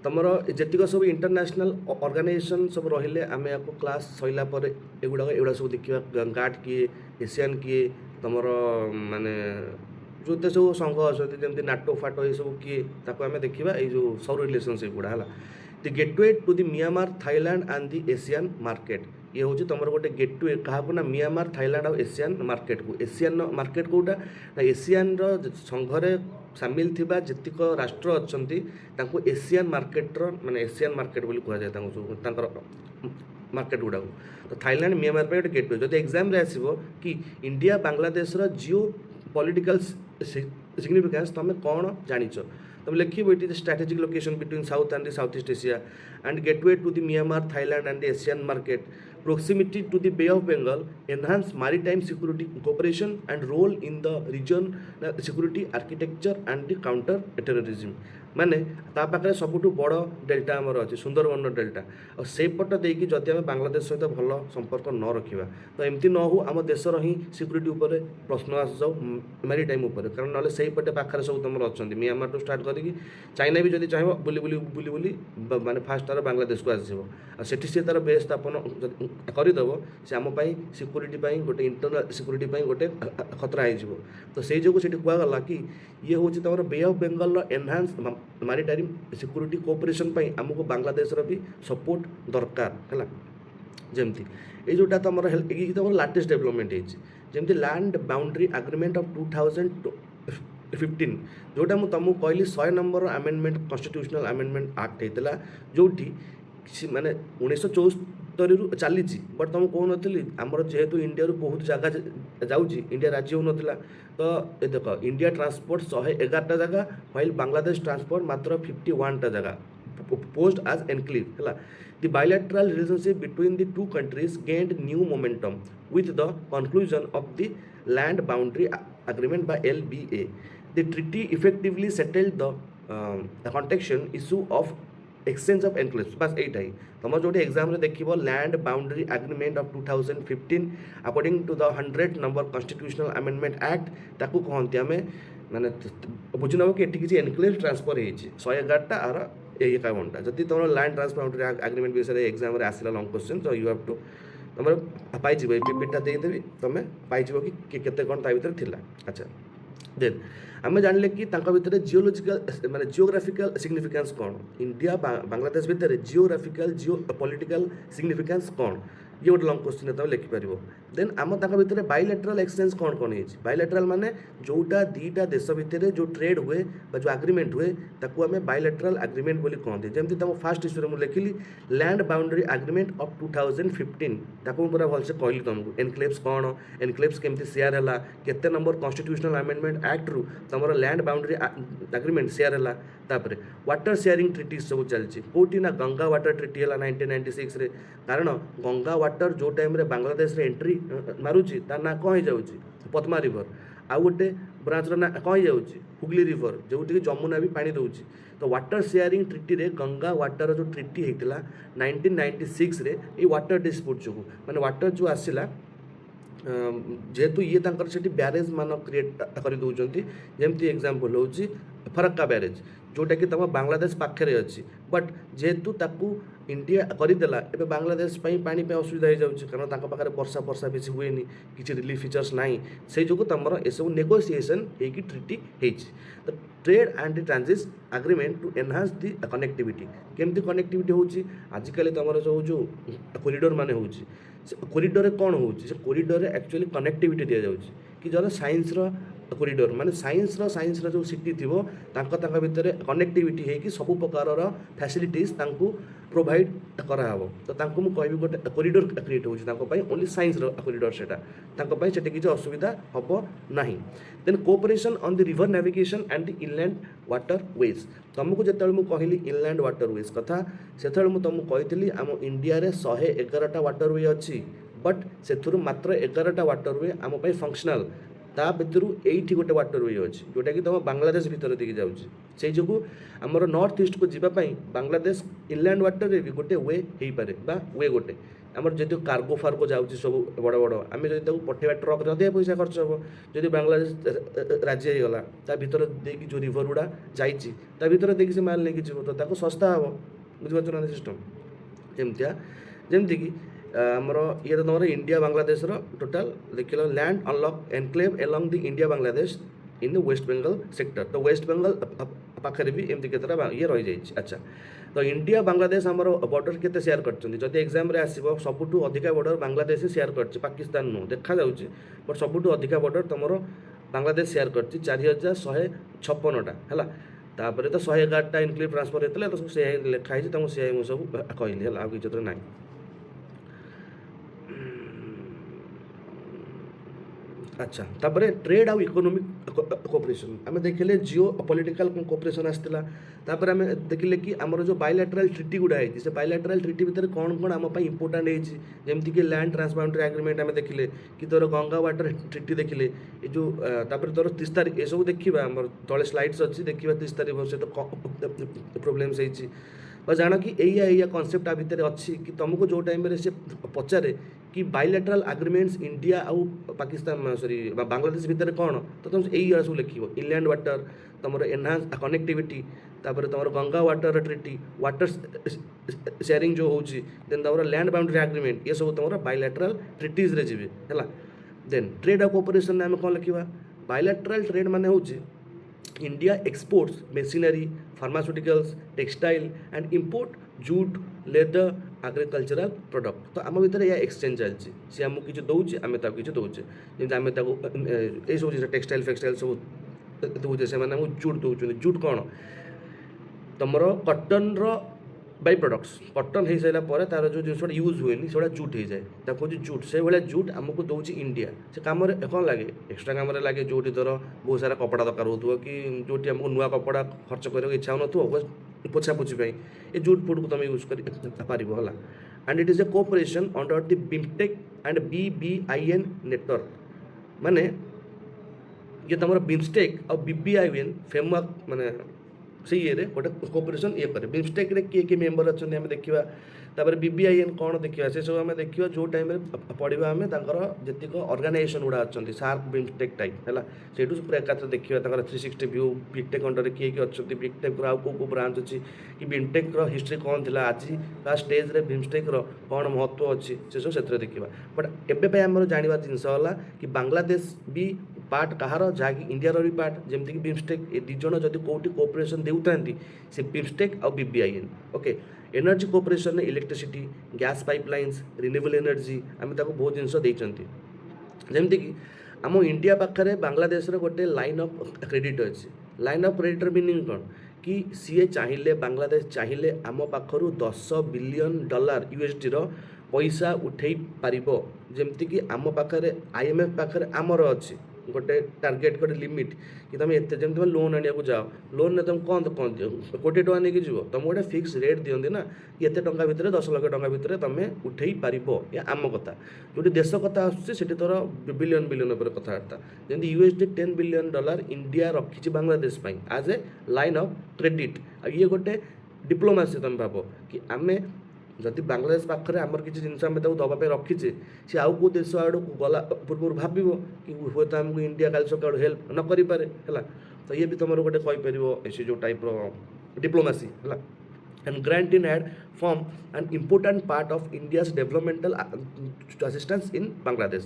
तुम जीक सब इंटरनेशनल ऑर्गेनाइजेशन सब रही आम या क्लास सरला एगुड़ा सब देखा गाट किए एशियन किए तुम माने जो सब संघ अच्छा जमी नाटो फाटो ये सब किए आम देखा ये सब रिलेशनशिप गुड़ा है the gateway to the Myanmar Thailand and the Asian market ये हूँ तुम गोटे गेटवे क्या ना म्यांमार थाईलैंड और एशियन मार्केट को एशियन मार्केट कौटा ना एशियन संघरे सामिल थिबा जतिक राष्ट्र अच्छा एशियन मार्केट्र माने एशियन मार्केट बोली कहुए मार्केट गुड़ा तो थाईलैंड म्यांमार गोटे गेटवे जो एग्जाम आसो कि India Bangladesh geopolitical significance तुम कौन जानिच तुम लिखिए it is strategic location between south and the south east Asia and gateway to the Myanmar Thailand and the Asian market proximity to the Bay of Bengal enhance maritime security cooperation and role in the region security architecture and the counter terrorism माने ता पाखे सबुठु बड़ delta आमर अच्छे Sundarban delta और सेपट देकी जदि आम बांग्लादेश सहित भल संपर्क न रखा तो एमती न हो आम देशर ही सिक्यूरीटी उपर प्रश्न आस जाऊ मैरीटाइम उपर कारण ना से पटे पाखे सब तुम अच्छा म्यांमार टू स्टार्ट करके चाइना भी जब चाहे बुली बुली बुली बुली माने फास्ट तार बांग्लादेश को आसो सेठी से तार बेस स्थापन करदेव से आम सिक्यूरीटी गोटे इंटरनाल सिक्यूरीटी गोटे खतरा हो तो से जो कहगला कि ये हूँ तुम bay of Bengal enhance maritime security cooperation आमको बांग्लादेश भी सपोर्ट दरकार है जमती ये जोटा तुम तुम लाटेस्ट डेवलपमेंट होती लैंड बाउंड्री एग्रीमेंट ऑफ 2015 जोटा मुझे तुमको कहली 100 number amendment constitutional amendment act होता जो माने 1974 चली बट तुम कौन नी आमर जेहेतु इंडिया बहुत जगह जाऊँगी इंडिया राज्य हो ना तो ये देख इंडिया ट्रांसपोर्ट 111टा जगह व्हाइल बांग्लादेश ट्रांसपोर्ट मात्र 51टा जगह पोस्ट एज एनक्लेव है The bilateral relationship between the two countries gained new momentum with the conclusion of the Land Boundary Agreement by LBA. The treaty effectively settled the contentious issue of exchange of enclaves. बस यहीटा ही तुम जो exam रे देखिबो land boundary agreement of 2015 according to the 100 number constitutional amendment act ताकू कहते आम माने बुझी नब कि एटी किसी एनक्लेव ट्रांसफर होती 111टा आर ये कामटा जदि तुम लैंड ट्रांसफर बाउंड्री एग्रीमेंट विषय एग्जाम आसला लंग क्वेश्चन तो यू हैव टू तुम पाइज पीपीटा देदेवी तुम पाइज कि केते कौन ता भीतर थिला अच्छा देन आम जानिले कि भितर जिओलोजिकल माने जियोग्राफिकल सिग्निफिकेंस कौन इंडिया बांग्लादेश भितर जियोग्राफिकल जियो पॉलिटिकल सिग्निफिकेंस कौन ये गोटे लंग क्वेश्चन तुम लिखिपर देन आम भितर बायलैटराल एक्सचेंज कौन कौन होती बायलैटराल माने जोटा दीटा देश भितर जो ट्रेड हुए जो एग्रीमेंट हुए ताकू आम बायलैटराल एग्रीमेंट बोली कहते जमी तुम फास्ट इश्यू में लिखिली लैंड बाउंड्री एग्रीमेंट ऑफ 2015 ताकू पूरा भलसे कहली तुमको एनक्लेव्स कौन एनक्लेव्स केमती शेयर है केते नंबर कॉन्स्टिट्यूशनल अमेंडमेंट एक्ट रु तुम लैंड बाउंड्री एग्रीमेंट शेयर है तापर वाटर शेयरिंग ट्रिटी सब चलती कौटी ना गंगा वाटर ट्रिटी है 1996 रे कारण गंगा वाटर जो टाइम रे बांग्लादेश रे एंट्री मारुची तार ना कौन जाऊँगी पद्मा रिवर आउ गोटे ब्रांच ना कौन जाऊँगी हुगली रिवर जो जमुना भी पानी दौर तो वाटर शेयरिंग ट्रिटी रे गंगा वाटर जो ट्रिटी होता 1996 रे ये वाटर डिस्प्यूट जो माने वाटर जो आसला जेहेतु ये से ब्यारेज मान क्रिएट कर दौरान जमती एग्जाम्पल हूँ फरक्का ब्यारेज जोटा कि तुम बांग्लादेश पाखे अच्छी बट जेहेतु ताकू इंडिया करदेला एवं बांग्लादेश पानी असुविधा हो जाऊँगी कारण पाखे वर्षा वर्षा बेसी हुए किसी रिलीफ फीचर्स ना से जो तुम ये सब नेगोसीएसन होगी ट्रिटी तो trade and transit agreement to enhance the connectivity केमती कनेक्टिविटी होची आजिकल तुम जो कॉरिडोर मान हो कॉरिडोर कौन हो कॉरिडोर एक्चुअली कनेक्टिविटी दि जाऊँगी कि जरा साइंस कॉरिडोर माने साइंस जो सिटी थी भितर कनेक्टिविटी होगी सब प्रकार फैसिलिटीज प्रोवाइड कराव तो मुझे कह गोटे कॉरिडोर क्रिएट होगी ओनली साइंस कॉरिडोर से किसी असुविधा हम ना then cooperation on the river navigation and the inland water ways तुमको जो मुझे कहली इनलैंड वाटर वेज कथा से तुमको कही आम इंडिया रे 111टा वाटर वे अच्छी बट से मात्र 11टा वाटर वे आम फंक्शनल ता भितर ये गोटे वाटर वे अच्छी जोटा कि तुम बांग्लादेश भितर दिखे जाऊँगी जो आमर नॉर्थ ईस्ट को जीवाई बांग्लादेश इनलैंड वाटर रे भी गोटे वे हो पारे वे गोटे आमर जो कार्गो फार्गो जाऊँगी सब बड़ बड़ आम जो पठेवा ट्रक अधिक पैसा खर्च हम जब बांग्लादेश राज्य होगला ता भीतर देखिए जो रिवर गुड़ा जा भीतर देखिए से माल नहीं जीव तो सस्ता हम बुझीपार ना सिस्टम एमतिया जमती कि आमर ये तुम इंडिया बांग्लादेश टोटाल देख लो land unlock enclave along the India Bangladesh in the West Bengal sector तो वेस्ट बेंगल पाखे भी एमती केतटा ये रही जाइए अच्छा तो इंडिया बांग्लादेश आमर बॉर्डर केते शेयर करछन्ती जदि एग्जाम रे आसीबो सबुठु अधिका बॉर्डर बांग्लादेश शेयर करछि पाकिस्तान नु देखा जाउछि बट सबुठु अधिका बॉर्डर तुमर बांग्लादेश शेयर करछि 4156टा हैला तापर तो 111टा इनक्लेव ट्रांसफर हेतले तो से लिखा है तुमको से मु सब कहली हैला आ कि जत्र नाही अच्छा तापर ट्रेड आउ इकोनॉमिक कोऑपरेशन आम देखिले जियो पॉलिटिकल कोऑपरेशन आसला तापर आम देखिले कि आमर जो बायलैटरल ट्रिटी गुड़ा है से बायलैटरल ट्रिटी भितर कौन कौन आम इंपोर्टाट है जमती कि लैंड ट्रांसबाउंड्री एग्रीमेंट आम देखिले कि तोर गंगा वाटर ट्रिटी देखिले ये जो तापर तोर 30 तारीख ये सब देखा आम तले स्लाइड्स अच्छी देखा 30 तारीख से तो प्रोब्लेम्स है जान कि एया कनसेप्ट आ भितर अच्छी कि तुमको जो टाइम से पचारे कि बायलैटरल एग्रीमेंट्स इंडिया आउ पाकिस्तान सॉरी बांग्लादेश भितर कौन तो तुम यही सब लिख इनलैंड वाटर तुम एनहांस कनेक्टिविटी तापर तुम Ganga water treaty water sharing जो होची देन तुम लैंड बाउंड्री एग्रीमेंट ये सब तुम बायलैटरल ट्रिटीज रे जीवे है देन ट्रेड और कोऑपरेशन आम कौन लिखा बायलैटरल ट्रेड माने होची India exports machinery pharmaceuticals textile and import jute leather agricultural product तो आम भितर या एक्सचेंज चलती सी आमको किसी दौचे आम किसी दौचे जमी आम ये सब जिन टेक्सटाइल फेक्सटाइल सब दौचे से जूट दौरान जूट कौन तुम कटन बाई प्रडक्ट्स कटन हो सारा तार जो जिन यूज हुए से जूट हो जाए हूँ जूट से भाया जूट आमको दूसरी इंडिया से कम कौन लगे एक्सट्रा कम लगे जो धर बहुत सारा कपड़ा दरकार हो कि जो आमको नुआ कपड़ा खर्च कर इच्छा हो पोछापोछी ये जूट फुट को तुम यूज कर है and it is a cooperation under the BIMTECH and BBIN network माने ये तुम बिमस्टेक और BBIN फ्रेमवर्क माने से ये गोटे कोऑपरेशन ये करे बिमस्टेक रे किए मेंबर अच्छा आम देखा तापर BBIN कौन देखा से सब आम देखा जो टाइम पढ़ा आम जी ऑर्गेनाइजेशन गुड़ा अच्छा सार्क बिमस्टेक टाइप है से पूरा एकात्र देखा 360 व्यू बिटेक अंडर किए अच्छा बिटेक आउ कौ ब्रांच अच्छी कि बिमटेक हिस्ट्री कौन थी आज का स्टेज रे बिमस्टेक कौन महत्व अच्छी से सब से देखा बट एवं आम जानवर जिनस कि बांग्लादेश भी पार्ट कहार जहाँकि इंडिया भी पार्ट जमीक बिमस्टेक ये दिज जब कौटी कोऑपरेशन देता से बिमस्टेक और BBIN okay energy cooperation electricity gas pipelines renewable energy आम बहुत जिनस देती जमीक आम इंडिया पाखे बांग्लादेश गोटे लाइन ऑफ क्रेडिट अच्छी लाइन ऑफ क्रेडिटर मीनिंग कौन कि सी चाहिए बांग्लादेश चाहिए आम पाखर $10 बिलियन USD पैसा उठे पार जमीक आम पाखे IMF पाखे आमर अच्छी गोटे टार्गेट गोटे लिमिट कि तुम एत जमी तुम लोन आने जाओ लोन तुम कौन कौन कोटी टका नहीं जीव तुम गोटे फिक्स रेट दिखती ना कि एत टका भितर 10 लाख टका भितर तुम उठे पार या आम कथा जो देश कथा आसूँ तोर बिलियन बिलियन उपर कथबार्ता जमी USD $10 बिलियन इंडिया रखी Bangladesh as a line of credit ये गोटे डिप्लोमेसी तुम भाव कि आम जदि बांग्लादेश पाखे आमर किसी जिन दवाई रखीचे सी आउ कौ देश आड़ गला पूर्व भाव कि हुए तो आमको इंडिया काल सका हेल्प न करें तो ये भी तुम गोटे कहीपर से जो टाइप डिप्लोमेसी है and grant in had form an important part of India's developmental assistance in Bangladesh.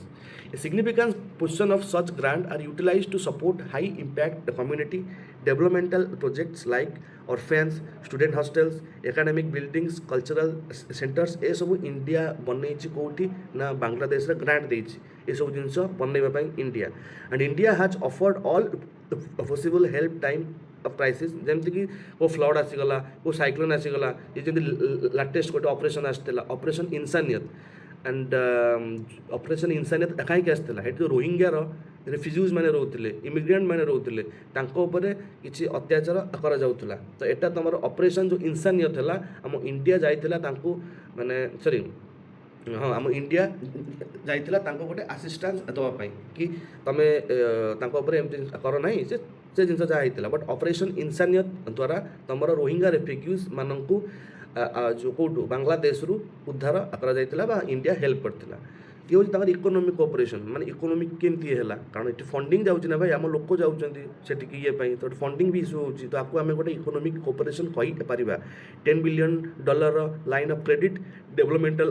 A significant portion of such grants are utilized to support high impact community developmental projects like orphans, student hostels, academic buildings, cultural centers ए सब India बनई कौटी ना Bangladesh grant देती ये सब जिन बनवाई India and India has offered all possible help time crisis जमीक को फ्लड आसीगला को साइक्लोन आसीगला ये जमी लाटेस्ट गोटे ऑपरेशन आसाला ऑपरेशन इंसानियत एंड ऑपरेशन इंसानियत कहीं आसाला ये रोहिंग्यार रेफ्यूजीज मैंने रोते इमिग्रेंट मैंने रोते किसी अत्याचार करा तो यहाँ तुम ऑपरेशन जो इंसानियत है आम इंडिया जाइला माने सॉरी हाँ आम इंडिया जाइला गोटे आसिस्टांस देवाई कि तुम एमती कर ना से जिन जहाँ होता बट ऑपरेशन इंसानियत द्वारा तुम रोहिंग्या रेफ्यूजीज मानू जो कौटू बांग्लादेश उद्धार कर इंडिया हेल्प करता ये हूँ इकोनॉमिक कोऑपरेशन माने इकोनॉमिक केमती है कारण ये फंडिंग जाऊँ ना भाई आम लोक जाऊँगी ये तो फंडिंग भी इश्यू होती तो आपको आम गोटे इकोनॉमिक कोऑपरेशन कहीपर $10 billion line of credit developmental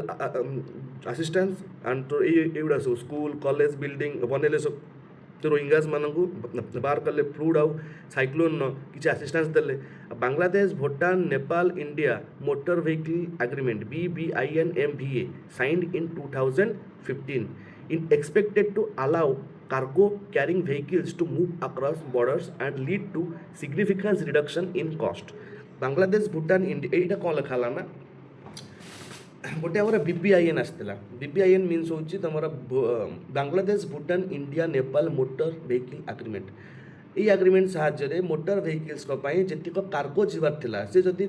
assistance and तो युवा सब स्कूल कॉलेज बिल्डिंग बनइले सब तो रोहिंग्याज मानू बाहर कले फ्लूड आउ साइक्लोन किसी असिस्टेंस देले Bangladesh Bhutan Nepal India motor vehicle agreement BBIN MVA signed in 2015 in expected to allow cargo carrying vehicles to move across borders and lead to significant reduction in cost Bangladesh Bhutan India एटा कौन लिखा ना गोटे आमर बीपीआईएन आसला बीपीआईएन means हूँ तुम Bangladesh Bhutan India Nepal motor vehicle agreement ये agreement साहाय्य मोटर व्हीकल्स जीतक कार्गो जीवार थिला से जदि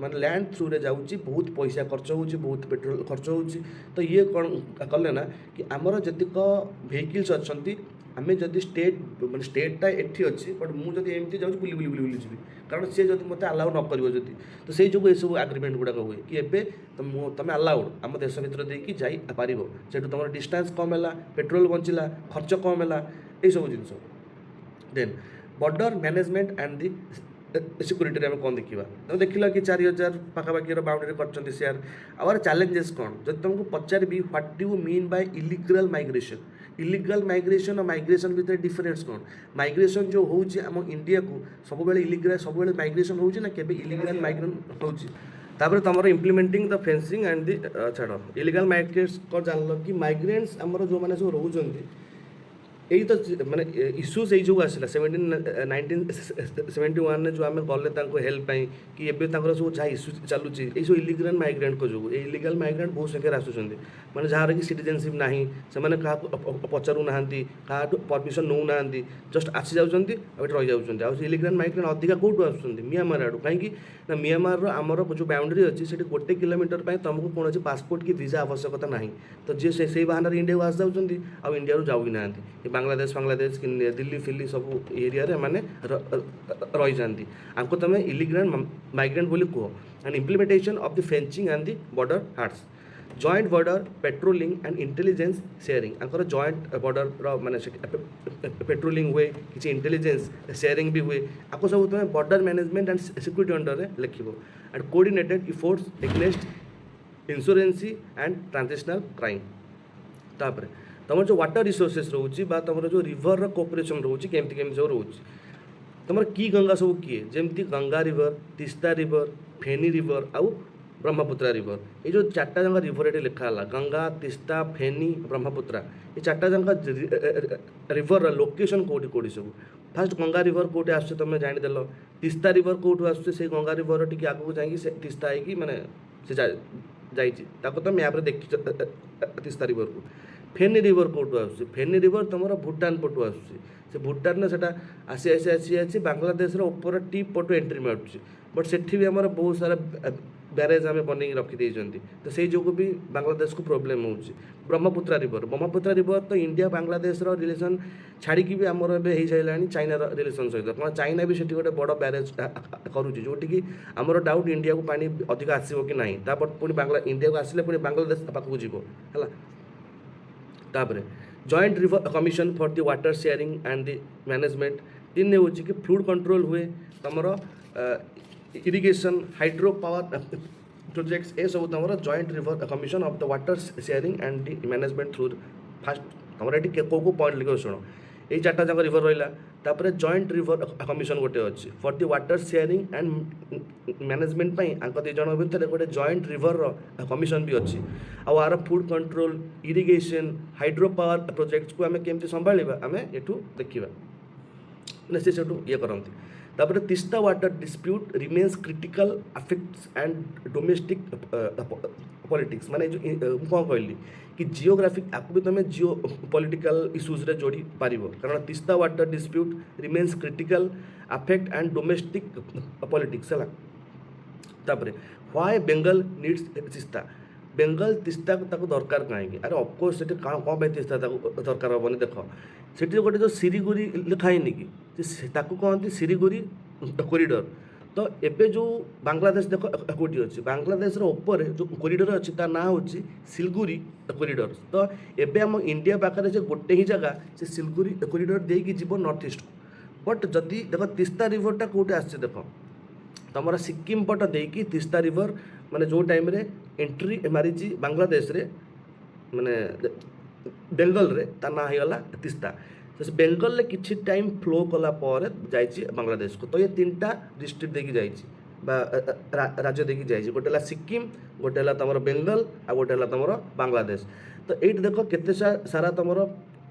माने लैंड थ्रू रे जाऊँगी बहुत पैसा खर्च हो बहुत पेट्रोल खर्च हो तो ये कौन कले ना कि आमर जीतक व्हीकल्स अच्छा आम जदि स्टेट मैंने स्टेटा एटी अच्छी बट मुझे एमती जाऊँ बुली बुली बुली बुली जी कारण सी जब मत आलाउ न कर तो से जो सब एग्रीमेंट गुड़ाक हुए कि एवं तुम आलाउड आम देश भितर देकी जापर से तुम डिस्टेंस कम है पेट्रोल बंचला खर्च कम है ये सब जिन then border management and the security आम कौन देखा तुम देखल कि 4000 पाखापाखि बाउंड्री कर सेयार आवर चैलेंजेस कौन जब तुमको पचारि what do mean by illegal migration और माइग्रेशन भितर डिफरेन्स कौन माइग्रेशन जो हूँ आम इंडिया को सब इलीगल सब माइग्रेशन हो इलीगल माइग्रेशन होपर तुम implementing the fencing and the छाड़ इलीगल माइग्रेट्स को जान कि माइग्रेंट्स आमर जो मैंने सब रोच यही तो माने इश्यूज यही जो आसला 1971 जो आम गले हेल्प कि एवं सब जहाँ इश्यू चलुची ये सब इलीगल माइग्रेंट को जो इलीगल माइग्रेंट बहुत संख्यार आसुँच मैंने जार कि सिटीजनशिप ना से क्या पचारू ना क्या परमिशन नौ ना जस्ट आसी जाऊँच रही जाऊँच इलीगल माइग्रेंट अधिका कौटू आस मियांमार आड़ू कहीं मियांमार आमर जो बाउंड्री अच्छी से 1 किलोमीटर तुमको कौन पासपोर्ट की वीजा आवश्यकता ना तो जी से बहाना इंडिया को आस जाऊँच इंडिया जाऊ ही ना बांग्लादेश कि दिल्ली फिल्ली सब एरिया माने रही जाती आमको तुम इलीगल माइग्रेंट बोली कह and implementation of the fencing and the border haats joint border patrolling and intelligence sharing आंकर जॉइंट बॉर्डर माने पेट्रोलिंग हुए किसी इंटेलिजेंस शेयरिंग भी हुए आपको सब तुम border management and security under में लिख and coordinated efforts against insurgency and transitional crime तापर तुम जो वाटर रिसोर्सेस रोचे तुम जो रिवर कोऑपरेशन रोचे केमती केमती सब रोचे तुम की गंगा सब किए जमती गंगा रिवर तीस्ता रिवर फेनी रिवर आउ ब्रह्मपुत्रा रिवर ये जो 4टा जगह रिवर ये लिखा गंगा तीस्ता फेनी ब्रह्मपुत्रा ये 4टा जगह रिवर लोकेशन कौटी कौटी सब फास्ट गंगा रिवर कौटे आस तुम जानीदेल तीस्ता रिवर कौटू आस गंगा रिवर टी आगे जाकि तीस्ता है माने से जाइए तो मैप्रे देखी तीस्ता रिवर को फेनी रिवर कौटू आस फेनी रिवर तुम भूटान पटू आस भूटान से आसी आसी आसी आसी बांग्लादेश ऊपर टीप पटू एंट्री मार्च बट से भी आम बहुत सारा ब्यारेज आम बन रखी तो से जो भी बांग्लादेश को प्रोब्लेम हो ब्रह्मपुत्रा रिवर तो इंडिया बांग्लादेश रिलेसन छाड़ी भी आमर हो सारा चाइना रिलेसन सहित क्या चाइना भी सीटी गोटे बड़ ब्यारेज करुँच जोटि आमर डाउट इंडिया को पानी अधिक आसो कि ना पुणी इंडिया को आसिले पुणी बांग्लादेश पाखक जीव है joint river commission for the water sharing and the management 3 हूँ कि फ्लूड कंट्रोल हुए तुम इरिगेशन हाइड्रो पावर प्रोजेक्ट्स ये सब तुम joint river commission of the water sharing and the management through fast तुम ये कौ पॉइंट लिख शुण ये 4टा जगह रिवर रहा जॉइंट रिवर कमिशन गोटे अच्छी for the water sharing and management दु जन भितर गोटे जॉइंट रिवर कमिशन भी अच्छी आर flood control irrigation hydro power projects को आम केमती संभाळा आम एठू देखा से ये करती तापर Teesta water dispute remains critical affects and domestic politics माने जो कौन कहली कि जियोग्राफिक आपको भी तुम जियो पॉलिटिकल इश्यूज रे जोड़ी पार कारण Teesta water dispute remains critical affect and domestic politics है तापर व्हाई बेंगल नीड्स तीस्ता बेंगल तीस्ता को दरकार कहीं अरे ऑफकोर्स से कौन तीस्ता दरकार हेनी देख से गोटे जो सिरीगुरी लिखाएनि कि कहते सिरीगुरी कॉरिडोर तो एबे जो बांग्लादेश देख कौटी अच्छी बांग्लादेश ऊपर जो कॉरिडोर अच्छी ता ना हूँ सिलगुरी कॉरिडोर तो एबे आम इंडिया पाखे से गोटे ही जगह से सिलगुरी कॉरिडोर देकी जीव नॉर्थ ईस्ट को बट जदि देख तीस्ता रिवरटा कौटे आस देख तुम सिक्किम पट देकी तीस्ता रिवर माने जो टाइम रे एंट्री मारी बांग्लादेश रे माने बेंगल रे ता ना होगा तीस्ता तो बेंगल रे किछि टाइम फ्लो कला पर जाइए बांग्लादेश को तो ये 3टा डिस्ट्रिक्ट देखी जाइए राज्य देखी जाइए गोटे है सिक्किम गोटे है तुम बेंगल आ गोटे है तुम बांग्लादेश तो ये देख केते सारा तुम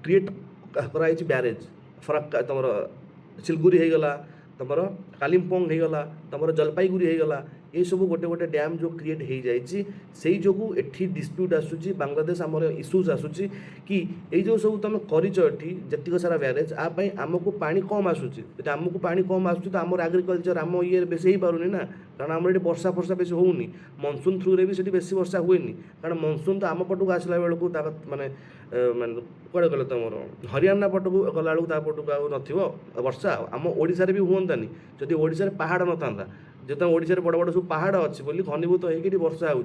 क्रिएट कराई ब्यारेज फरक तुम सिलगुरी हो गला तुम कालिम्पोंग हो गला तुम जलपाईगुड़ी हो गला ये सब गोटे गोटे डैम जो क्रिएट हो जाए से जो एठी डिस्प्यूट आसूची बांग्लादेश आमर इश्यूज आसूची कि ये जो सब तुम करठी जतिक सारा ब्यारेज आपाई आमको पानी कम आसूची आमको पानी कम आसूची तो आमर एग्रीकल्चर आम ये बेसी हो पारुनी ना कारण आम ये वर्षा फर्षा बेसी होनी मनसून थ्रू रे भी सेठी बेसी वर्षा हुए कारण मनसून तो आम पटक आसला बेलू माने माने कड़े गले तुम हरियाणा पटक गला बेलू पटक आ वर्षा आम ओडिशा भी हुअंतानी जदि ओडिशा पहाड़ नथा जो ओडिशा बड़ बड़ सब पहाड़ अच्छी बोली घनीभूत होगी वर्षा हो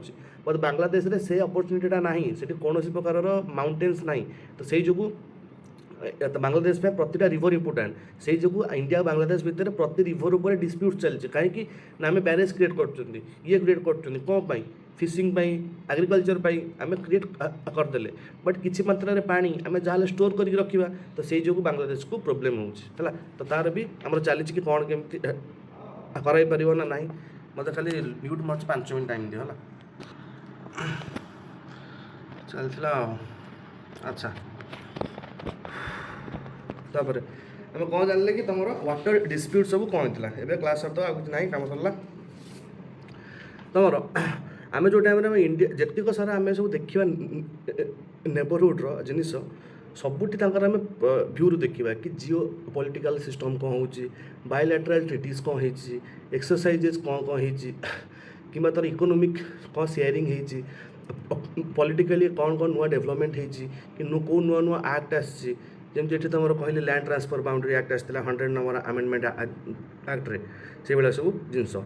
बट बांग्लादेश रे से अपरच्युनिटा ना से कौन प्रकार माउंटेन्स ना तो से जो बांग्लादेश में प्रतिटा रिवर इंपोर्टाट से जो इंडिया बांग्लादेश भितर प्रति रिवर उपर डिस्प्यूट चलती कहीं ना आम ब्यारेज क्रिएट कर ये क्रिएट कर कौन फिशिंग एग्रीकल्चर आम क्रिएट करदे बट किसी मात्रा पानी आम जहाँ स्टोर कर रखा तो से जो बांग्लादेश को प्रोब्लेम होगा तो तार भी आम चली कि कौन केमती कराई पार ना ना मत खाली म्यूट मार्च 5 मिनट टाइम दियो है चलता अच्छा तापर आम कौन जानले कि तुम वाटर डिस्प्यूट सब कौन होता है क्लास सर तो कुछ ना कम सरला तुम आम जो टाइम इंडिया जेतिक सारा आम सब देखा नेबरहुड्र जिनिस सबुठी आम भ्यूरु देखा कि जिओ पॉलिटिकल सिस्टम कौन हो बायलैटरल ट्रिटीज कौन हो एक्सरसाइजेस कौन कौन हो तार इकोनोमिक कौन शेयरिंग हो पॉलिटिकली कौन कौन नुआ डेवलपमेंट हो कौ नुआ नुआ एक्ट आसी जमी तुम कहले लैंड ट्रांसफर बाउंड्री एक्ट आसाला 100 नंबर आमेंडमेंट एक्ट रे से भाया सब जिनस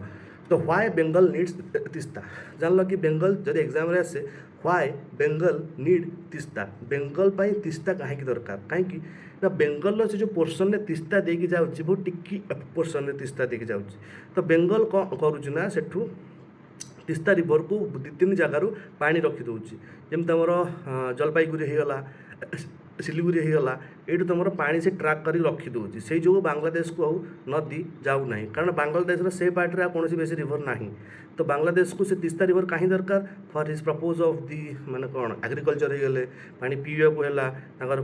तो व्हाई बेंगल नीड्स तीस्ता जान कि बेंगल जब एग्जाम रे आसे व्हाई बेंगल नीड तीस्ता बेंगल पाई तीस्ता कहीं दरकार कहीं ना बेंगल से जो पोर्सन में तीस्ता देकी जाऊँगी बहुत टिकी पोर्सन में तीस्ता देकी जाऊँगी तो बेंगल कौन करुँना सेठू तीस्ता रिवर को 2-3 जगार पानी रखी दूसरी जमी तुम जलपाईगुड़ी होगला सिलीगुड़ी होगला ये तुम पानी से ट्राक कर रखी दूसरी से जो बांग्लादेश को नदी जाऊ ना कारण बांग्लादेश से पार्ट कौन बेसी रिवर ना तो बांग्लादेश को से तीस्ता रिवर कहीं दरकार for his purpose of the माने कौन एग्रीकल्चर होगले पानी पीवा को है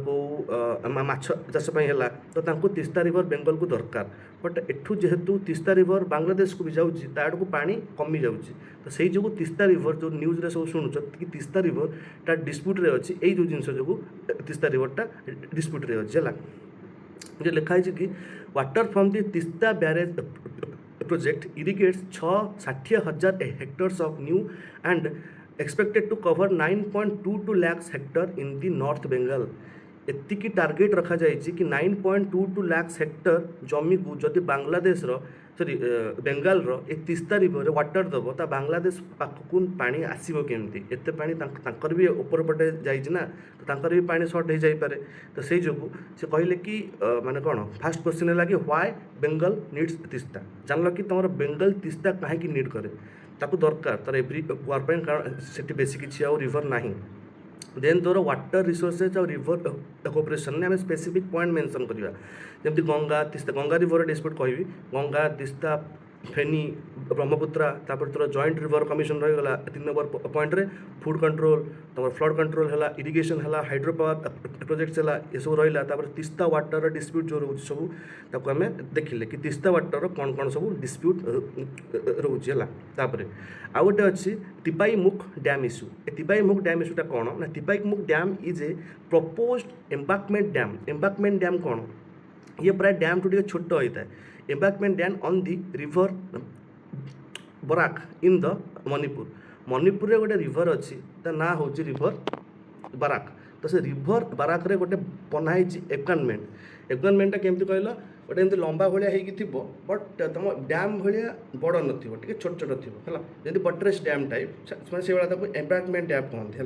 कौ माछ चाष है तो तीस्ता रिवर बेंगल को दरकार बट एठू जेहेतु तीस्ता रिवर बांग्लादेश को भी जाऊँगी ताड़ को पानी कमी जाऊँगी तो से जो तीस्ता रिवर जो न्यूज रे सब शुणुच कि तीस्ता रिवर टा डिस्प्यूट रे अच्छी यही जो जिनस जो तीस्ता रिवरटा डिस्प्यूट रे अच्छी है जो लिखाई कि water from the Teesta barrage project irrigates 60,000 hectares of new and expected to cover 9.22 lakhs hectare in the north Bengal एतिकी टार्गेट रखा जाए कि 9.22 lakhs हेक्टर जमी को जदि बांग्लादेश सॉरी बेंगाल ए तीस्ता रिवर वाटर दब तो बांग्लादेश पाखक पानी आसो केमती एत पानी भी ऊपर पटे जाइना तो भी पानी सर्ट हो जापे तो से जो से कहले कि माने कौन फास्ट क्वेश्चन है कि व्हाई बेंगल नीड्स तीस्ता जान कि तुम बेंगल तीस्ता कहीं नीड करे ताकू दरकार तार एव्री वार कारण से बेसी किसी रिवर ना देन तोर वाटर रिसोर्सेज और रिवर कोऑपरेशन में स्पेसिफिक पॉइंट मेंशन करवा जमी गंगा तीस्ता गंगा रिवर डिस्प्यूट कहि गंगा तीस्ता फेनी ब्रह्मपुत्रा तापर तोर जॉइंट रिवर कमिशन रहीगला 3 नंबर पॉइंट रे फूड कंट्रोल तुम फ्लड कंट्रोल है इरिगेशन है हाइड्रो पावर प्रोजेक्ट्स है ये सब रहा तापर तीस्ता वाटर डिस्प्यूट जो रोच सब ताको आम देखिले कि तीस्ता वाटर कौन कौन सब डिस्प्यूट रोचे है तापर आ गोटे अच्छी तिपाईमुख डैम इश्यू ए तिपाईमुख डैम इश्यूटा कौन ना Tipaimukh dam is a proposed embankment dam कौन ये प्राय डैम टू छोट होता है embankment dam on the river Barak in the Manipur रे गोटे रिवर अच्छी ता ना हूँ रिवर बराक तो से रिवर बराक रे गोटे बनाई एम्बाकमेंटा केमती कहल गोटे एमती लंबा भाया हो बट तुम डैम भाया बड़ नी छोट छोट थी है जमी बट्रेस डैम टाइप से भाया एम्बाकमेंट डैम कहते हैं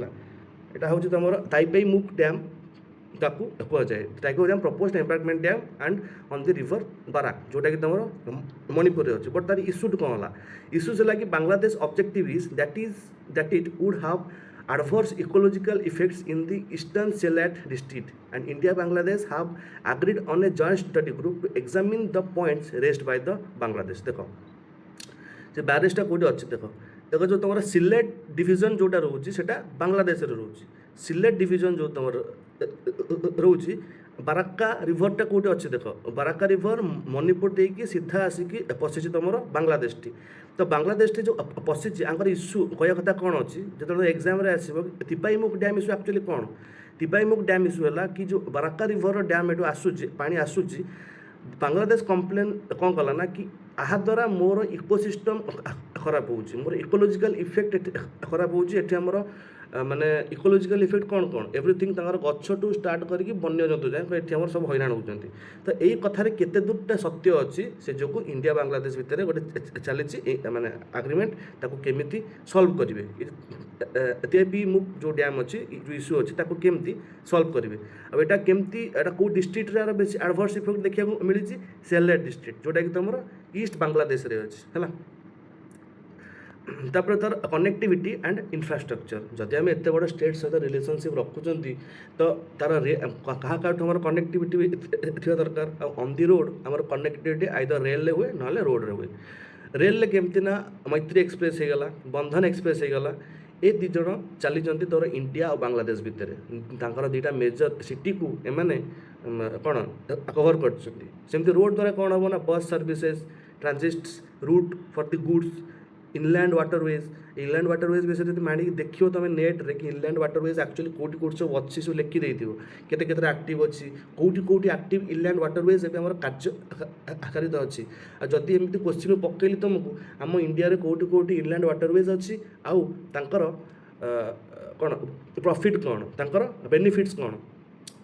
यहाँ हूँ तुम ताइपाईमुख डैम ताकू कहुए ताकू dam proposed embankment dam and on the river Barak जोटा कि तुम मणिपुर में अच्छे बट तार इश्यूड कौन है इश्यूज है कि Bangladesh objective is that it would have adverse ecological effects in the eastern Sylhet district and India Bangladesh have agreed on a joint study group to examine the points raised by the Bangladesh देखो जे बैरेजटा कोडी अच्छी देखो जो तुम slate division जोटा रोचे सेटा बांग्लादेश रे रोचे सिलेट डिविजन जो तुम रोचे ବାରାକା ରିଭରଟା କେଉଁଠି ଅଛି ଦେଖ, ବାରାକା ରିଭର ମଣିପୁର ଦେଇକି ସିଧା ଆସିକି ପଶିଛି ତୁମର ବାଂଲାଦେଶଟି। ତ ବାଂଲାଦେଶଟି ଯେଉଁ ପଶିଛି ଆଙ୍କର ଇସ୍ୟୁ କହିବା କଥା କ'ଣ ଅଛି, ଯେତେବେଳେ ଏକ୍ଜାମ୍ରେ ଆସିବ ତିପାଇମୁଖ ଡ୍ୟାମ୍ ଇସ୍ୟୁ ଆକ୍ଚୁଆଲି କ'ଣ? ତିପାଇମୁଖ ଡ୍ୟାମ୍ ଇସ୍ୟୁ ହେଲା କି ଯେଉଁ ବାରାକା ରିଭର ଡ୍ୟାମ୍ ଏଠୁ ଆସୁଛି, ପାଣି ଆସୁଛି, ବାଂଲାଦେଶ କମ୍ପ୍ଲେନ୍ କ'ଣ କଲା ନା କି ଏହା ଦ୍ୱାରା ମୋର ଇକୋସିଷ୍ଟମ୍ ଖରାପ ହେଉଛି, ମୋର ଇକୋଲୋଜିକାଲ ଇଫେକ୍ଟ ଖରାପ ହେଉଛି। ଏଠି ଆମର ମାନେ ଇକୋଲୋଜିକାଲ ଇଫେକ୍ଟ କ'ଣ କ'ଣ ଏଭ୍ରିଥିଙ୍ଗ ତାଙ୍କର ଗଛଠୁ ଷ୍ଟାର୍ଟ କରିକି ବନ୍ୟଜନ୍ତୁ ଯାଏ ଏଠି ଆମର ସବୁ ହଇରାଣ ହେଉଛନ୍ତି। ତ ଏଇ କଥାରେ କେତେ ଦୂରଟା ସତ୍ୟ ଅଛି, ସେ ଯୋଗୁଁ ଇଣ୍ଡିଆ ବାଂଲାଦେଶ ଭିତରେ ଗୋଟେ ଚାଲିଛି ମାନେ ଆଗ୍ରିମେଣ୍ଟ, ତାକୁ କେମିତି ସଲ୍ଭ କରିବେ, ତିପାଇମୁଖ ଯେଉଁ ଡ୍ୟାମ୍ ଅଛି ଯେଉଁ ଇସ୍ୟୁ ଅଛି ତାକୁ କେମିତି ସଲ୍ଭ କରିବେ। ଆଉ ଏଇଟା କେମିତି, ଏଇଟା କେଉଁ ଡିଷ୍ଟ୍ରିକ୍ଟରେ ଏହାର ବେଶୀ ଆଡ଼ଭର୍ସ ଇଫେକ୍ଟ ଦେଖିବାକୁ ମିଳିଛି, ସେଲେଟ୍ ଡିଷ୍ଟ୍ରିକ୍ଟ, ଯେଉଁଟାକି ତୁମର ଇଷ୍ଟ ବାଂଲାଦେଶରେ ଅଛି ହେଲା। ତାପରେ ତାର କନେକ୍ଟିଭିଟି ଆଣ୍ଡ ଇନଫ୍ରାଷ୍ଟ୍ରକ୍ଚର, ଯଦି ଆମେ ଏତେ ବଡ଼ ଷ୍ଟେଟ୍ ସହିତ ରିଲେସନସିପ୍ ରଖୁଛନ୍ତି ତ ତାର କାହାଠୁ ଆମର କନେକ୍ଟିଭିଟି ଥିବା ଦରକାର। ଆଉ ଅନ୍ ଦି ରୋଡ଼ ଆମର କନେକ୍ଟିଭିଟି ଆଇଦର ରେଲ୍ରେ ହୁଏ ନହେଲେ ରୋଡ଼ରେ ହୁଏ। ରେଲ୍ରେ କେମିତି ନା ମୈତ୍ରୀ ଏକ୍ସପ୍ରେସ୍ ହେଇଗଲା, ବନ୍ଧନ ଏକ୍ସପ୍ରେସ୍ ହେଇଗଲା, ଏ ଦୁଇ ଜଣ ଚାଲିଛନ୍ତି ତୋର ଇଣ୍ଡିଆ ଆଉ ବାଂଲାଦେଶ ଭିତରେ, ତାଙ୍କର ଦୁଇଟା ମେଜର ସିଟିକୁ ଏମାନେ କ'ଣ କଭର କରିଛନ୍ତି। ସେମିତି ରୋଡ଼ ଦ୍ୱାରା କ'ଣ ହେବ ନା bus services, transits route for the goods, inland waterways ବିଷୟରେ ଯଦି ମାଣିକି ଦେଖିବ ତୁମେ ନେଟ୍ରେ କି ଇନଲ୍ୟାଣ୍ଡ ୱାଟରୱେଜ୍ ଆକ୍ଚୁଆଲି କେଉଁଠି ସବୁ ଅଛି ସବୁ ଲେଖିଦେଇଥିବ, କେତେଟା ଆକ୍ଟିଭ୍ ଅଛି, କେଉଁଠି ଆକ୍ଟିଭ୍ ଇନଲ୍ୟାଣ୍ଡ ୱାଟରୱେଜ୍ ଏବେ ଆମର କାର୍ଯ୍ୟକାରିତା ଅଛି। ଆଉ ଯଦି ଏମିତି କୋଶ୍ଚିନ୍ ପକେଇଲି ତୁମକୁ ଆମ ଇଣ୍ଡିଆରେ କେଉଁଠି ଇନଲ୍ୟାଣ୍ଡ ୱାଟରୱେଜ୍ ଅଛି ଆଉ ତାଙ୍କର କ'ଣ ପ୍ରଫିଟ୍ କ'ଣ, ତାଙ୍କର ବେନିଫିଟ୍ସ କ'ଣ,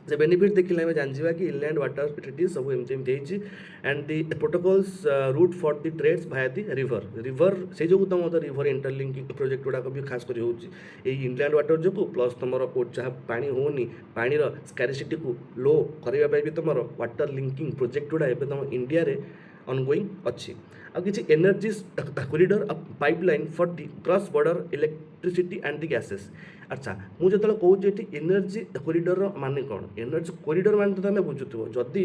ସେ ବେନିଫିଟ୍ ଦେଖିଲେ ଆମେ ଜାଣିଯିବା କି ଇନଲ୍ୟାଣ୍ଡ ୱାଟର ଟ୍ରିଟିଜ୍ ସବୁ ଏମିତି ହେଇଛି। And the protocols route for the trades via the river ସେଇ ଯୋଗୁଁ ତୁମ ରିଭର ଇଣ୍ଟରଲିଙ୍କିଂ ପ୍ରୋଜେକ୍ଟ ଗୁଡ଼ାକ ବି ଖାସ୍ କରି ହେଉଛି ଏଇ ଇନଲ୍ୟାଣ୍ଡ ୱାଟର ଯୋଗୁଁ। ପ୍ଲସ୍ ତୁମର ଯାହା ପାଣି ହେଉନି, ପାଣିର ସ୍କାରିସିଟିକୁ ଲୋ କରିବା ପାଇଁ ବି ତୁମର ୱାଟର ଲିଙ୍କିଂ ପ୍ରୋଜେକ୍ଟ ଗୁଡ଼ା ଏବେ ତୁମ ଇଣ୍ଡିଆରେ ଅନଗୋଇଂ ଅଛି। ଆଉ କିଛି energy corridor pipeline for the cross border electricity and the gases. ଆଚ୍ଛା, ମୁଁ ଯେତେବେଳେ କହୁଛି ଏଠି ଏନର୍ଜି କରିଡର ମାନେ କ'ଣ, ଏନର୍ଜି କରିଡର ମାନେ ତ ତୁମେ ବୁଝୁଥିବ, ଯଦି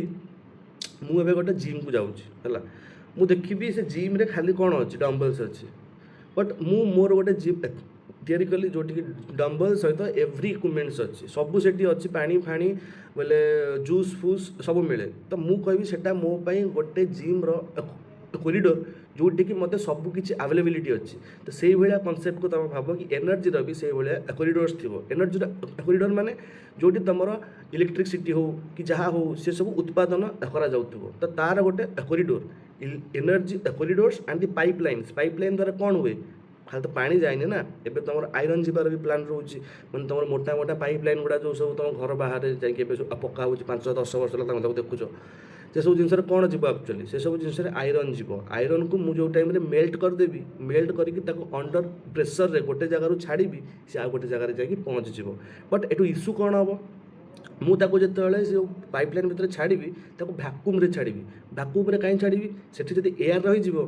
ମୁଁ ଏବେ ଗୋଟେ ଜିମ୍କୁ ଯାଉଛି ହେଲା, ମୁଁ ଦେଖିବି ସେ ଜିମ୍ରେ ଖାଲି କ'ଣ ଅଛି, ଡମ୍ବଲ୍ସ ଅଛି, ବଟ୍ ମୁଁ ମୋର ଗୋଟେ ଜିମ୍ ତିଆରି କଲି ଯେଉଁଠିକି ଡମ୍ବଲ୍ ସହିତ ଏଭ୍ରି ଇକ୍ୱିପମେଣ୍ଟସ୍ ଅଛି, ସବୁ ସେଠି ଅଛି, ପାଣି ଫାଣି ବୋଲେ ଜୁସ୍ ଫୁସ୍ ସବୁ ମିଳେ। ତ ମୁଁ କହିବି ସେଟା ମୋ ପାଇଁ ଗୋଟେ ଜିମ୍ର କରିଡର ଯେଉଁଠିକି ମୋତେ ସବୁକିଛି ଆଭେଲେବିଲିଟି ଅଛି। ତ ସେଇଭଳିଆ କନସେପ୍ଟକୁ ତୁମେ ଭାବ କି ଏନର୍ଜିର ବି ସେଇଭଳିଆ କରିଡୋର୍ସ ଥିବ। ଏନର୍ଜିର କରିଡର ମାନେ ଯେଉଁଠି ତୁମର ଇଲେକ୍ଟ୍ରିସିଟି ହେଉ କି ଯାହା ହେଉ ସେ ସବୁ ଉତ୍ପାଦନ କରାଯାଉଥିବ, ତ ତା'ର ଗୋଟେ corridor energy କରିଡୋର୍ସ and the pipelines ଦ୍ୱାରା କ'ଣ ହୁଏ, ଖାଲି ତ ପାଣି ଯାଏନି ନା, ଏବେ ତୁମର ଆଇରନ୍ ଯିବାର ବି ପ୍ଲାନ୍ ରହୁଛି, ମାନେ ତୁମର ମୋଟା ପାଇପଲାଇନ୍ ଗୁଡ଼ା ଯେଉଁ ସବୁ ତୁମ ଘର ବାହାରେ ଯାଇକି ଏବେ ସବୁ ପକା ହେଉଛି 5-10 ବର୍ଷ ହେଲା ତୁମେ ତାକୁ ଦେଖୁଛ, ସେସବୁ ଜିନିଷରେ କ'ଣ ଯିବ ଆକ୍ଚୁଆଲି, ସେସବୁ ଜିନିଷରେ ଆଇରନ୍ ଯିବ। ଆଇରନ୍କୁ ମୁଁ ଯେଉଁ ଟାଇମ୍ରେ ମେଲ୍ଟ କରିଦେବି, ମେଲ୍ଟ କରିକି ତାକୁ ଅଣ୍ଡର ପ୍ରେସରରେ ଗୋଟେ ଜାଗାରୁ ଛାଡ଼ିବି, ସେ ଆଉ ଗୋଟେ ଜାଗାରେ ଯାଇକି ପହଞ୍ଚିଯିବ। ବଟ୍ ଏଠୁ ଇସ୍ୟୁ କ'ଣ ହେବ, ମୁଁ ତାକୁ ଯେତେବେଳେ ସେ ପାଇପଲାଇନ୍ ଭିତରେ ଛାଡ଼ିବି ତାକୁ ଭ୍ୟାକୁମ୍ରେ ଛାଡ଼ିବି। ଭ୍ୟାକୁମ୍ରେ କାହିଁ ଛାଡ଼ିବି, ସେଠି ଯଦି ଏୟାର ରହିଯିବ,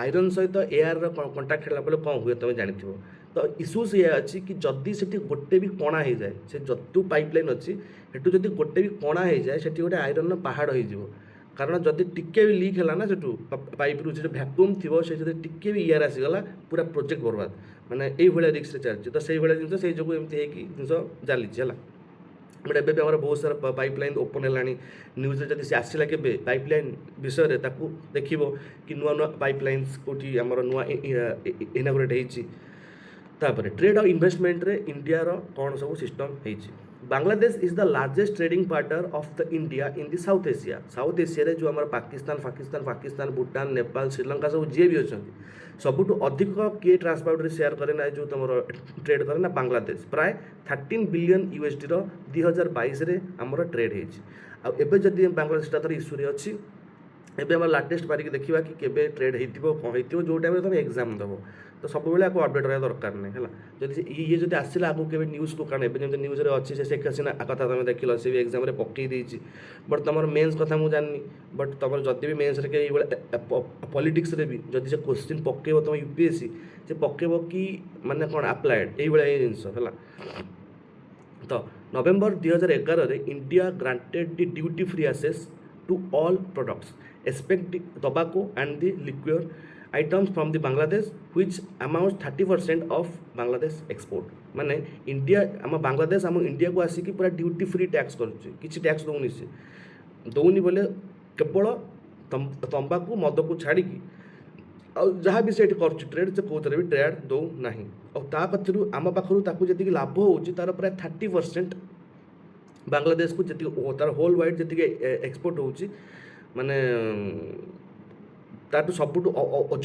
ଆଇରନ୍ ସହିତ ଏୟାରର କଣ୍ଟାକ୍ଟ ହେଲା ପରେ କ'ଣ ହୁଏ ତୁମେ ଜାଣିଥିବ। ତ ଇସ୍ୟୁସ୍ ଏଇଆ ଅଛି କି ଯଦି ସେଠି ଗୋଟେ ବି କଣା ହେଇଯାଏ, ସେ ଯତୁ ପାଇପଲାଇନ୍ ଅଛି ସେଠୁ ଯଦି ଗୋଟେ ବି କଣା ହେଇଯାଏ, ସେଠି ଗୋଟେ ଆଇରନ୍ର ପାହାଡ଼ ହେଇଯିବ। କାରଣ ଯଦି ଟିକେ ବି ଲିକ୍ ହେଲା ନା ସେଠୁ ପାଇପ୍ରୁ, ସେ ଭ୍ୟାକୁମ୍ ଥିବ, ସେ ଯଦି ଟିକେ ବି ଏୟାର ଆସିଗଲା ପୁରା ପ୍ରୋଜେକ୍ଟ ବର୍ବାଦ, ମାନେ ଏଇଭଳିଆ ରିକ୍ସରେ ଚାଲିଛି। ତ ସେଇଭଳିଆ ଜିନିଷ ସେଇ ଯୋଗୁଁ ଏମିତି ହେଇକି ଜିନିଷ ଚାଲିଛି ହେଲା। ବଟ୍ ଏବେ ବି ଆମର ବହୁତ ସାରା ପାଇପଲାଇନ୍ ଓପନ୍ ହେଲାଣି, ନ୍ୟୁଜ୍ରେ ଯଦି ସେ ଆସିଲା କେବେ ପାଇପଲାଇନ୍ ବିଷୟରେ ତାକୁ ଦେଖିବ କି ନୂଆ ପାଇପଲାଇନ୍ସ କେଉଁଠି ଆମର ନୂଆ ଇନାଗୁରେଟ୍ ହେଇଛି। ତାପରେ ଟ୍ରେଡ୍ ଆଉ ଇନଭେଷ୍ଟମେଣ୍ଟରେ ଇଣ୍ଡିଆର କ'ଣ ସବୁ ସିଷ୍ଟମ୍ ହେଇଛି। Bangladesh is the largest trading partner of the India in the south Asia. South ଏସିଆରେ ଯେଉଁ ଆମର ପାକିସ୍ତାନ, ଭୁଟାନ, ନେପାଳ, ଶ୍ରୀଲଙ୍କା ସବୁ ଯିଏ ବି ଅଛନ୍ତି, ସବୁଠୁ ଅଧିକ କିଏ ଟ୍ରାନ୍ସପୋର୍ଟରେ ସେୟାର କରେ ନା ଯେଉଁ ତୁମର ଟ୍ରେଡ୍ କରେ ନା ବାଂଲାଦେଶ। ପ୍ରାୟ 13 ବିଲିୟନ୍ USDର 2022ରେ ଆମର ଟ୍ରେଡ୍ ହେଇଛି। ଆଉ ଏବେ ଯଦି ବାଂଲାଦେଶଟା ତାର ଇସ୍ୟୁରେ ଅଛି, ଏବେ ଆମର ଲାଟେଷ୍ଟ ବାରିକି ଦେଖିବା କି କେବେ ଟ୍ରେଡ୍ ହେଇଥିବ, କ'ଣ ହେଇଥିବ, ଯେଉଁ ଟାଇମ୍ରେ ତୁମେ ଏକ୍ଜାମ୍ ଦେବ। ତ ସବୁବେଳେ ଆକୁ ଅପଡେଟ୍ ରହିବା ଦରକାର ନାହିଁ ହେଲା। ଯଦି ଇଏ ଯଦି ଆସିଲା ଆଗକୁ କେବେ ନ୍ୟୁଜ୍କୁ, କାରଣ ଏବେ ଯେମିତି ନ୍ୟୁଜ୍ରେ ଅଛି ସେ ଶେଖ୍ ହାସିନା କଥା ତୁମେ ଦେଖିଲ, ସେ ବି ଏକ୍ଜାମ୍ରେ ପକେଇ ଦେଇଛି। ବଟ୍ ତୁମର ମେନ୍ସ କଥା ମୁଁ ଜାଣିନି, ବଟ୍ ତୁମର ଯଦି ବି ମେନ୍ସରେ କି ଏଇଭଳିଆ ପଲିଟିକ୍ସରେ ବି ଯଦି ସେ କୋଶ୍ଚିନ୍ ପକେଇବ ତୁମ UPSC, ସେ ପକେଇବ କି ମାନେ କ'ଣ ଆପ୍ଲାଏଡ଼, ଏଇଭଳିଆ ଏଇ ଜିନିଷ ହେଲା। ତ ନଭେମ୍ବର 2011ରେ India granted the duty free access to all products except the tobacco and the liquor items from the Bangladesh which amount 30% of Bangladesh export माने इंडिया आम बांग्लादेश आम इंडिया को आसिक पूरा ड्यूटी फ्री टैक्स कर टैक्स दौनी सी दौनी बोले केवल तंबाकू मद को छाड़ी जहाँ भी से ट्रेड से कौन भी ट्रेड दौ ना और आम पाखु जी लाभ हो तार प्राय 30% बांग्लादेश को जी तार होल वाइड जी एक्सपोर्ट हो माने ताठू सबुठ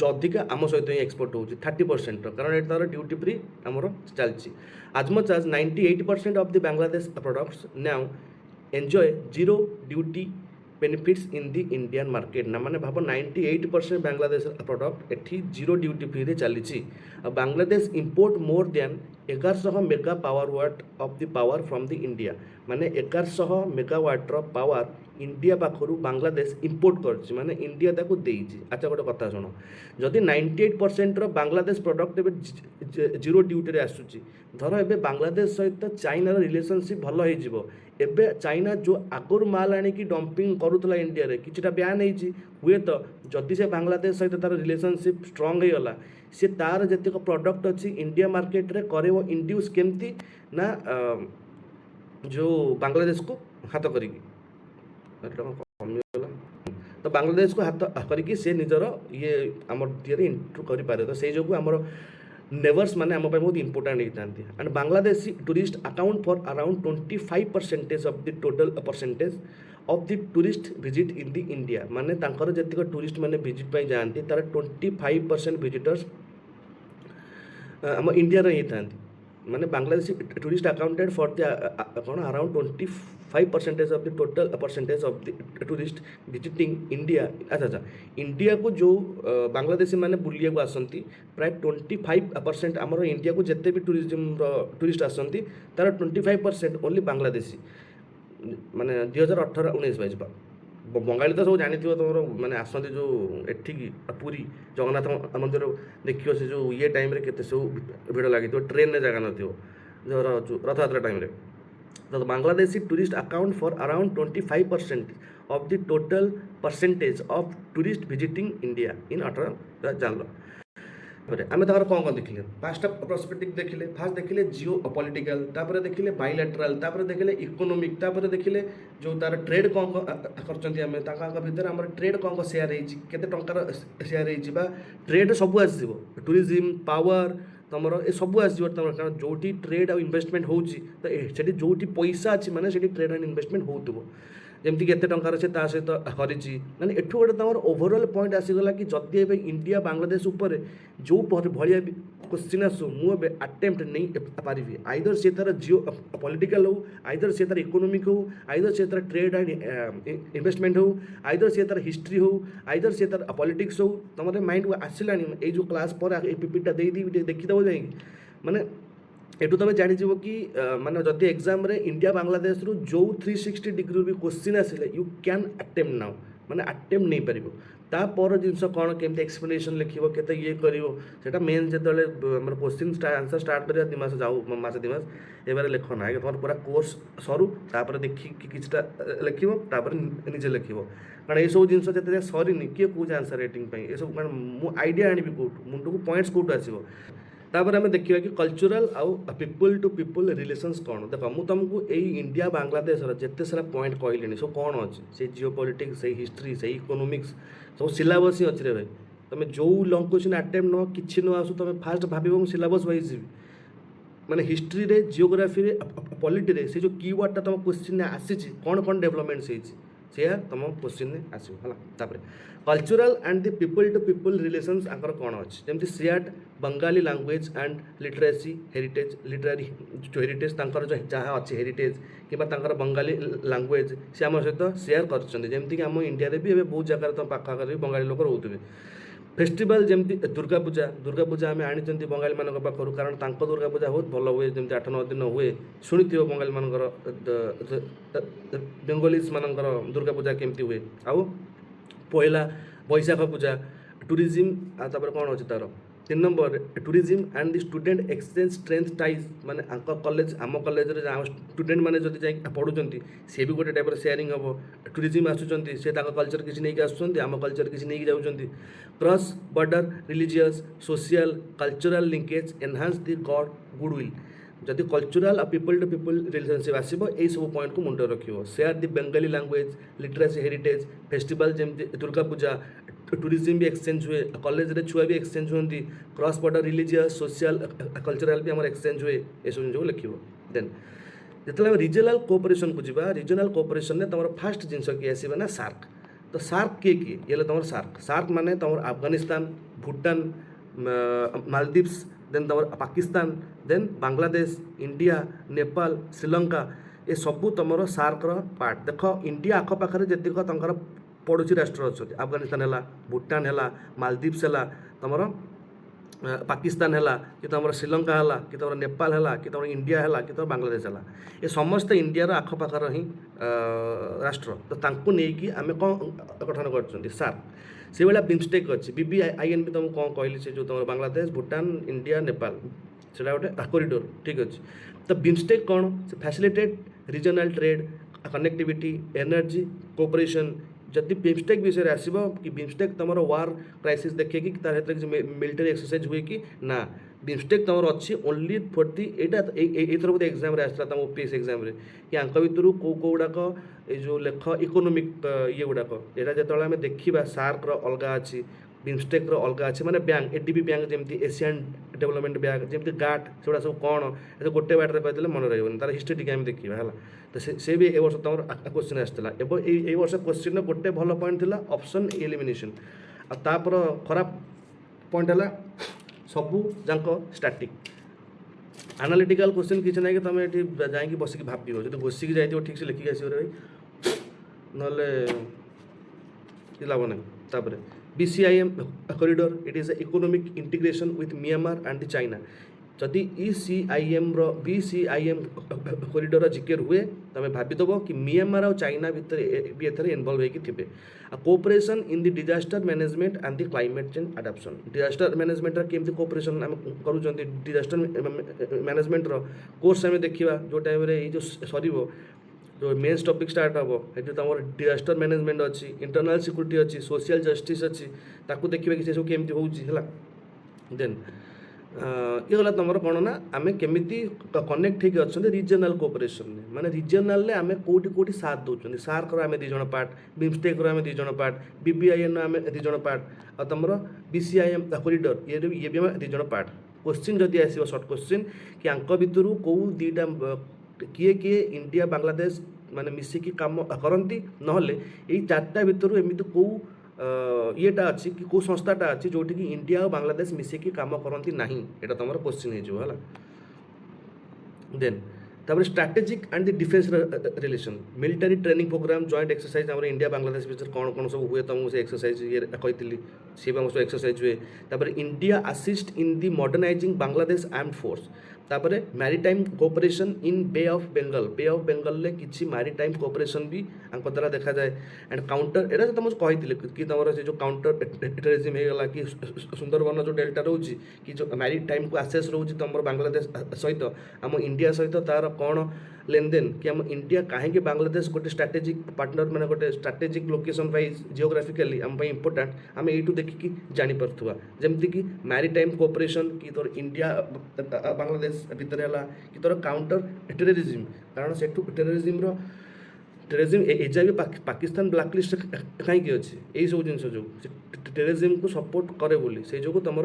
अधिका आम सहित ही एक्सपोर्ट हो 30% कारण ये तार ड्यूटी फ्री आमर चलती आज मच आज 98% of the Bangladesh products now enjoy zero duty benefits in the Indian market ना माने भाव 98% बांग्लादेश प्रोडक्ट एठी जीरो ड्यूटी फ्री रे चली Bangladesh import more than 1100 mega power watt of the power from the India माने 1100 मेगावाट रो पावर इंडिया पाखरु Bangladesh import कर माने इंडिया ताको देइछि। अच्छा गोटे कथा सुनो जदि 98% रो बांग्लादेश प्रोडक्ट एबे जीरो ड्यूटी रे आसुछि धर एबे बांग्लादेश सहित चाइना रो रिलेशनशिप भलो होई जिवो एबे चाइना जो आगुर माल आनी की डंपिंग करूतला इंडिया रे किछटा ब्यान हेछि हुए तो जदि से बांग्लादेश सहित तार रिलेशनशिप स्ट्रांग हे गला से तार जतिक प्रोडक्ट अछि इंडिया मार्केट रे करे वो इंड्यूस केमती ना जो बांग्लादेश को हाथ करिकी तो बांग्लादेश को हाथ करके से निजर ये आम दिए इंट्रो करें तो से जो आमर नेबर्स माने आम बहुत इंपोर्टाट होता and Bangladeshi tourist account for around 25% of the total percentage of the tourist visit in the India माने तांकर जतिक टूरिस्ट माने विजिट पाई जाती तार 25% विजिटर्स आम इंडिया रही था माने Bangladeshi tourist accounted for the कौन around 25% of the total percentage of the tourist visiting India. अच्छा इंडिया को जो बांग्लादेशी माने बुलिया को आसती प्राय 25% आमर इंडिया को जिते भी टूरिस्ट आसती तार 25% ओनली बांग्लादेशी माने 2018-19 बंगाली तो सब जानी तुम मैंने आसती जो एठिकी पुरी जगन्नाथ मंदिर देखियो से जो ये टाइम रे केते सब भिड़ लगी ट्रेन में जगह न जो रथ यात्रा टाइम रे तो Bangladeshi tourist account for around 25% of the total percentage of tourist visiting India in 18 जान आम तार कौन कौन देखिले फास्ट पर्सपेक्टिव देखिले फास्ट देखिले जियो पॉलिटिकल तापर देखिले बायलैटरल तापर देखिले इकोनॉमिक तापर देखिले जो तार ट्रेड कौन करचंती आमे ताका भीतर हमर ट्रेड कौन शेयर हेछि केते टंकार शेयर हेछि बा ट्रेड सब आसीबो टूरिज्म पावर तुम ये सब आसो तुम कारण जो ट्रेड आ इन्वेस्टमेंट होती तो जो पैसा अच्छी माने ट्रेड एंड इन्वेस्टमेंट हो जमती केते टंकार से ता सहित करिछि माने एठु गोटे तुम ओवरऑल पॉइंट आसीगला कि जदि एबे इंडिया बांग्लादेश ऊपर जो भाया क्वेश्चन आसु मुझे अटेम्प्ट नहीं पारि आइदर से तार जियो पॉलिटिकल हो आइदर से तार इकोनॉमिक हो आइदर से तार ट्रेड एंड इन्वेस्टमेंट हो आइदर से तार हिस्ट्री हो आइदर से तार पॉलिटिक्स हो तुम माइंड को आसला ये जो क्लास पर पीपीटा देखीदेव जाए माने एटू तुम जानीज कि माने जदि एग्जाम रे इंडिया बांग्लादेश रु जो 360 डिग्री भी क्वेश्चन आसिले यू कैन अटेम्प्ट नाउ माने अटेम्प्ट नहीं पारिबो तापर जिनस कौन केमती एक्सप्लेनेशन लिखिबो केते ये करिवो सेटा मेन जेतले हमर क्वेश्चन आंसर स्टार्ट करिया 2 मास जाऊ मास 2 मास एबारे लेखो ना तुम पूरा कोर्स सरू तापर देखि किछटा लिखिबो तापर निजे लिखिबो कारण ये सब जिनस जेते सरीनी किए कौच आंसर रेटिंग पे ये सब कारण मु आइडिया आनिबि कोट मुंडू को पॉइंट्स कोट आसीबो तापर आम देखा कि कल्चरल आउ पीपल टू पीपल रिलेशंस कौन देख मुझे तुमको यही इंडिया बांग्लादेश जिते सारा पॉइंट कहली सब कौन अच्छे से जियो पॉलिटिक्स से हिस्ट्री से इकोनॉमिक्स सब सिलेबस ही अच्छे भाई तुम जो लंग क्वेश्चन अटेम्प्ट न कि न आसू तुम फास्ट भाव सिलेबस वाइज जी माने हिस्ट्री रे जियोग्राफी रे पॉलिटी रे से जो कीवर्डटा तुम क्वेश्चन आसी कौन कौन डेवलपमेंट्स से तुम क्वेश्चन आसो है cultural and the people to people relations आंकर कौन अच्छे जमी सियाट Bengali language and literacy heritage literary जो हेरिटेज तांकर जो जहाँ अच्छे हेरिटेज कि बंगाली लैंग्वेज से आम सहित सेयार करमती आम इंडिया भी बहुत जगह तुम पाखापाखि बंगाली लोक रोथे फेस्टिवल जमी दुर्गा पूजा आम आनी बंगाली मान पाखर कारण तांको दुर्गा पूजा बहुत भल हुए जमी 8-9 दिन हुए शुणी बंगाली मानकर बेंगलीज मानकर दुर्गा पूजा केमती हुए आउ पहला बैशाख पूजा टूरिज्म तापर कौन अच्छे तार तीन number tourism and the student exchange strength ties माने कॉलेज आम कॉलेज स्टूडेंट मैंने जब जा पढ़ुंट सी भी गोटे टाइप सेयारिंग हम टूरिज्म आसुँच से कल्चर किसी नहीं आसुँच आम कल्चर किसी नहीं जाऊँच cross border religious social cultural linkage enhance the god goodwill जदि कल्चरल आ पीपल टू पीपल रिलेशनशिप आसो यही सब पॉइंट को मुंड रखियो share the Bengali language literacy heritage festival जमी दुर्गा पूजा टूरिज्म भी एक्सचेंज हुए कॉलेज रे छुआ भी एक्सचेंज होती cross border religious social cultural भी आम एक्सचेंज हुए ये सब जिन लिखो देन जो रिजनल कोऑपरेशन को जीवा रिजनल कोऑपरेशन में तुम फास्ट जिनस किए आसवे ना सार्क तो सार्क किए किए ये तुम सार्क माने तुम अफगानिस्तान भूटान मालदीव्स देन तुम पाकिस्तान देन बांग्लादेश इंडिया नेपाल श्रीलंका ये सबू तुम सार्क पार्ट देख इंडिया आखपाखे जी तर पड़ोसी राष्ट्र अच्छा अफगानिस्तान है भूटान है मालदीव्स है तुम पाकिस्तान है कि तुम श्रीलंका है कि तुम नेपाल है कि तुम इंडिया है कि तुम बांग्लादेश है ये समस्त इंडिया आखपाखर ही राष्ट्र तो नहीं आम कौन गठन कर सार्क से भाया बिमस्टेक अच्छी BBIN भी तुमको कौन कहली से जो तुम बांग्लादेश भूटान इंडिया नेपाल से गोटे कॉरिडोर ठीक अच्छे तो बिमस्टेक कौन से facilitate regional trade connectivity energy cooperation जदि बिमस्टेक विषय आसो कि बिमस्टेक तुम वार क्राइसिस देखे कि मिलिटरी एक्सरसाइज हुए कि ना बिमस्टेक तुम अच्छी only for the ether Bodhe exam आसला तुम OPS एग्जाम कि आंक भितर कौ गुड़ाक ये जो लेख इकोनोमिक ये गुड़ाक यहाँ जो आम देखा सार्क अलग अच्छी बिमस्टेक अलग अच्छे मैंने बैंक ADB बैंक जमी एशियन डेवलपमेंट बैंक जमी गाट से सब कौन ये गोटे बाटे पाइले मन रही तार हिस्ट्री टी आम देखा है तो से भी ए वर्ष तुम क्वेश्चन आसाला ए वर्ष क्वेश्चन गोटे भल पॉइंट थी ऑप्शन एलिमिनेशन आपर खराब पॉइंट है सबू जाक स्टैटिक एनालिटिकल क्वेश्चन किसी ना कि तुम ये जाकि बसिक भाव जो घोषिकी जाइए ठीक से लिखिक आस भाई ना लाभ ना तापर BCIM corridor it is a economic integration with Myanmar and China जदि BCIM corridor जिक्र हुए तुम भाविदब कि म्यांमार और चाइना भितर भी एथर इनवॉल्व होते cooperation in the disaster management and the climate change adaptation disaster management केमती कोऑपरेशन आम करूँ डिजास्टर मैनेजमेंट कोर्स आम देखा जो टाइम जो सर जो मेन्स टॉपिक स्टार्ट हम ये तुम डिजास्टर मैनेजमेंट अच्छी इंटरनल सिक्योरिटी अच्छी सोशल जस्टिस अच्छी ताकू देखिए कि सब केमती होगा देन ये गला तुम कौन ना आम केमी कनेक्ट होकर अच्छा रिजनल कोऑपरेशन माने रिजनल आम कौटी कौटी साथ दौरान सार्क आम दीज पार्ट बिमस्टेक आम दीज पार्ट BBIN आम दीज पार्ट आ तुम BCIM कॉरिडोर ये भी आम दीज पार्ट क्वेश्चन जदि आसो सर्ट क्वेश्चन कि आंक भितर कौ दीटा किए किए इंडिया बांग्लादेश माने मिसिकी काम करती ना यही चार्टा भितर एमती कौ येटा अच्छी कि कौ संस्थाटा अच्छी जोटि कि इंडिया और बांग्लादेश मिसिकी काम करती ना यहाँ तुम क्वेश्चन है देन तापर strategic and the defence relation military training programme joint exercise आम इंडिया बांग्लादेश बीच कौन कौन सब हुए तुमको से एक्सरसाइज ये कही सी सब एक्सरसाइज हुए तापर India assist in the modernising Bangladesh armed force तापर maritime cooperation in bay of Bengal किसी मैरीटाइम कोऑपरेशन भी आंक द्वारा देखा जाए एंड काउंटर एटा तुमको कही कि तुम से जो काउंटर टेररिज्म होगा कि सुंदरबन जो डेल्टा रोचे कि जो मैरीटाइम को आसेस रोचे तुम बांग्लादेश सहित आम इंडिया सहित तार कौन लेन देन कि आम इंडिया कहीं बांग्लादेश गोटे स्ट्रैटेजिक पार्टनर मैंने गोटे स्ट्रैटेजिक लोकेशन वाइज जियोग्राफिकली आम इंपोर्टाट आम यू देखिकी जापा जमती कि मैरीटाइम कोऑपरेशन कि तोर इंडिया बांग्लादेश भितर है कि तोर काउंटर टेररिज्म कारण से टेररिज्म एजा भी पाकिस्तान ब्लैकलिस्ट कहीं अच्छे यही सब जिन जो टेररिज्म को सपोर्ट करे बोली से जो तुम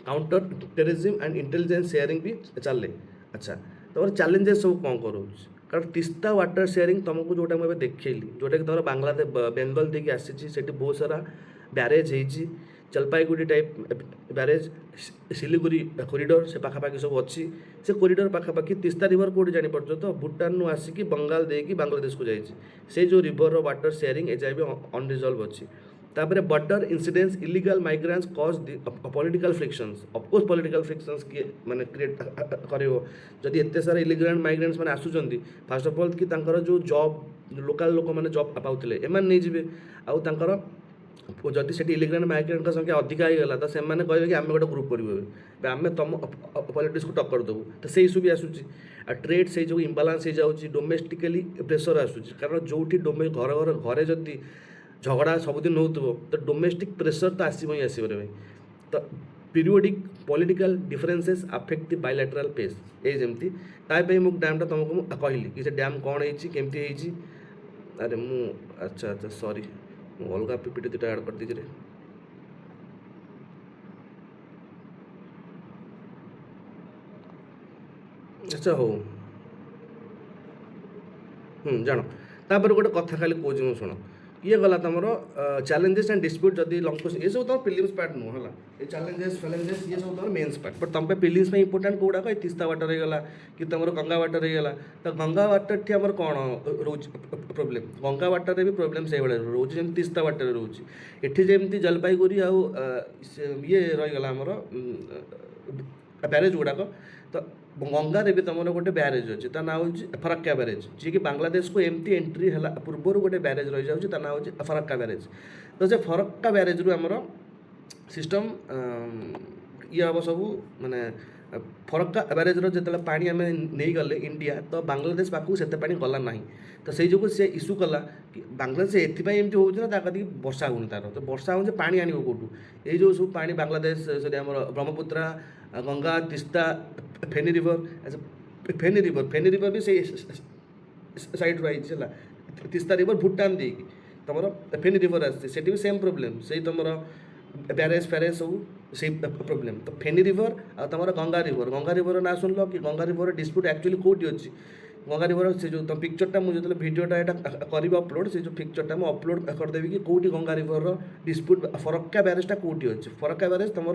counter terrorism and intelligence sharing भी चले अच्छा तुम चैलेंजेस सब कौन कर कारण तीस्ता वाटर शेयरिंग तुमको जोटा मुझे देखली जोटा कि तुम बांग्लादेश बेंगल देखिए आसी बहुत सारा ब्यारेज होती Jalpaiguri type barrage Siliguri corridor से पाखापाखि सब अच्छी से कॉरिडोर पाखापाखि तीस्ता रिवर कौटी जापर तो भूटान आसिकी बंगाल देकी बांग्लादेश को जाइए से जो रिवर वाटर शेयरिंग एजाए भी अनरिजल्व अच्छी तापर border incidence illegal migrants cause political frictions of course political frictions किए माने क्रिएट करिवो जदि एते सारा इलीगल माइग्रेंट्स माने आसुचंदी फर्स्ट ऑफ ऑल कि तांकर जो जॉब लोकल लोक माने जॉब पाउतले एमान नै जिवे आउ तांकर जदि से इलिग्रांट माइग्रेंट संख्या अधिका होगा तो से कहे कि आम गोटे ग्रुप कर आम तुम पॉलिटिक्स को टक्कर देवु तो से इश्यू भी आसूँ ट्रेड से जो इम्बालांस हो जाऊँगी डोमेस्टिकली प्रेसर आसूँ कारण जो घर घर घरे जदि झगड़ा सबुदिन हो तो डोमेस्टिक प्रेसर तो आसो ही आसो भाई तो periodic political differences affect the bilateral pace ये जमती ताई मुझे डैमटा तुमको कहली कि से डैम कौन होती अरे मु अच्छा अच्छा सॉरी अलग पीपीटी दुटा ऐड कर दीजिए अच्छा हो जान तापर गोटे कथा खाली कौन शुण ये गला तुम चैलेंजेस एंड डिस्प्यूट जदि लंकुश ये सब तुम प्रिलिम्स पार्ट नुह है ये चैलेंजेस फैलेंजेस ये सब तुम मेन्स पार्ट बट तुम प्रिलिम्स में इंपोर्टेंट कौड़ा ये तीस्ता वाटर होगा कि तुम गंगा वाटर होगा तो गंगा वाटर टी आमर कौन रोज प्रोब्लेम गंगा वाटर भी प्रोब्लेम से रोज जमी तीस्ता वाटर रोच एटी जमी जलपाईगुड़ी आउ ये रहीगला आमर ब्यारेज गुड़ाक तो गंगार भी तुम गोटे ब्यारेज अच्छे ता ना हूँ फरक्का ब्यारेज जी कि बांग्लादेश को एमती एंट्री है पूर्वर गोटे ब्यारेज रही जाऊँगी ता ना हूँ फरक्का ब्यारेज तो से फरक्का ब्यारेज रु आमर सिस्टम ये हम सब माने फरक्का ब्यारेज जो पानी आम नहीं गले इंडिया तो बांग्लादेश पाखक से गला ना तो से जो सी इश्यू कला कि बांग्लादेश एमती होना कदी वर्षा होनी तार तो वर्षा हो पानी आन कौटू ये जो सब पानी बांग्लादेश से आम ब्रह्मपुत्रा गंगा तीस्ता फेनी रिवर भी से साइड रही तीस्ता रिवर भूटान दे तुम फेनी रिवर आसे भी सेम प्रोब्लेम से तुम ब्यारेज फैरेज सब से प्रोब्लेम तो फेनी रिवर आ तुम गंगा रिवर ना शुणल कि गंगा रिवर डिस्प्यूट एक्चुअली कौटी अच्छी गंगा रिवर से जो तुम पिक्चरटा मुझे जो भिडियोटा यहाँ कर अपलोड से जो पिक्चरटा मुझे अपलोड करदेवी कि कौटी गंगा रिवर डिस्प्यूट फरक्का ब्यारेजटा कौटी अच्छी फरक्का ब्यारेज तुम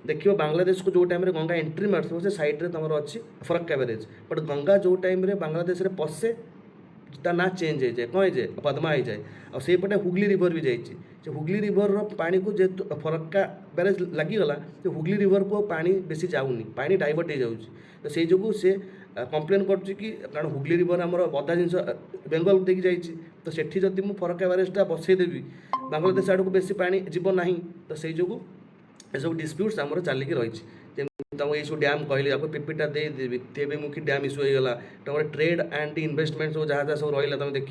देखिए बांग्लादेश को जो टाइम गंगा एंट्री मार्थ से साइड्रे तुम अच्छी फरक्का ब्यारेज बट गंगा जो टाइम बांग्लादेश में पशे ता ना चेंज हो जाए कौन जाए पद्मा हो जाए और से पटे हुगली रिवर भी जाइए हुगली रिवर पानी को जेहेतु फरक्का ब्यारेज लगिगला तो हुगली रिवर को पानी बेसी जाऊनी पानी डाइवर्ट हो जाऊँगी तो से जो से कम्प्लेन कर कारण हुगली रिवर आमर अधा जिन बेंगल देखी जाइए तो सेठी जदि मुझे फरक्का ब्यारेजटा बसईदेवी बांग्लादेश आड़ को बेसी पानी जीव ना तो से जो ये सब डिस्प्यूट्स आमर चलिक रही तुम ये डैम कहली आपको पीपीटा देदेवी तेबे मुखी डैम इश्यू होगा तुम ट्रेड एंड इन्वेस्टमेंट सब जहाँ जहाँ सब रहा तुम देख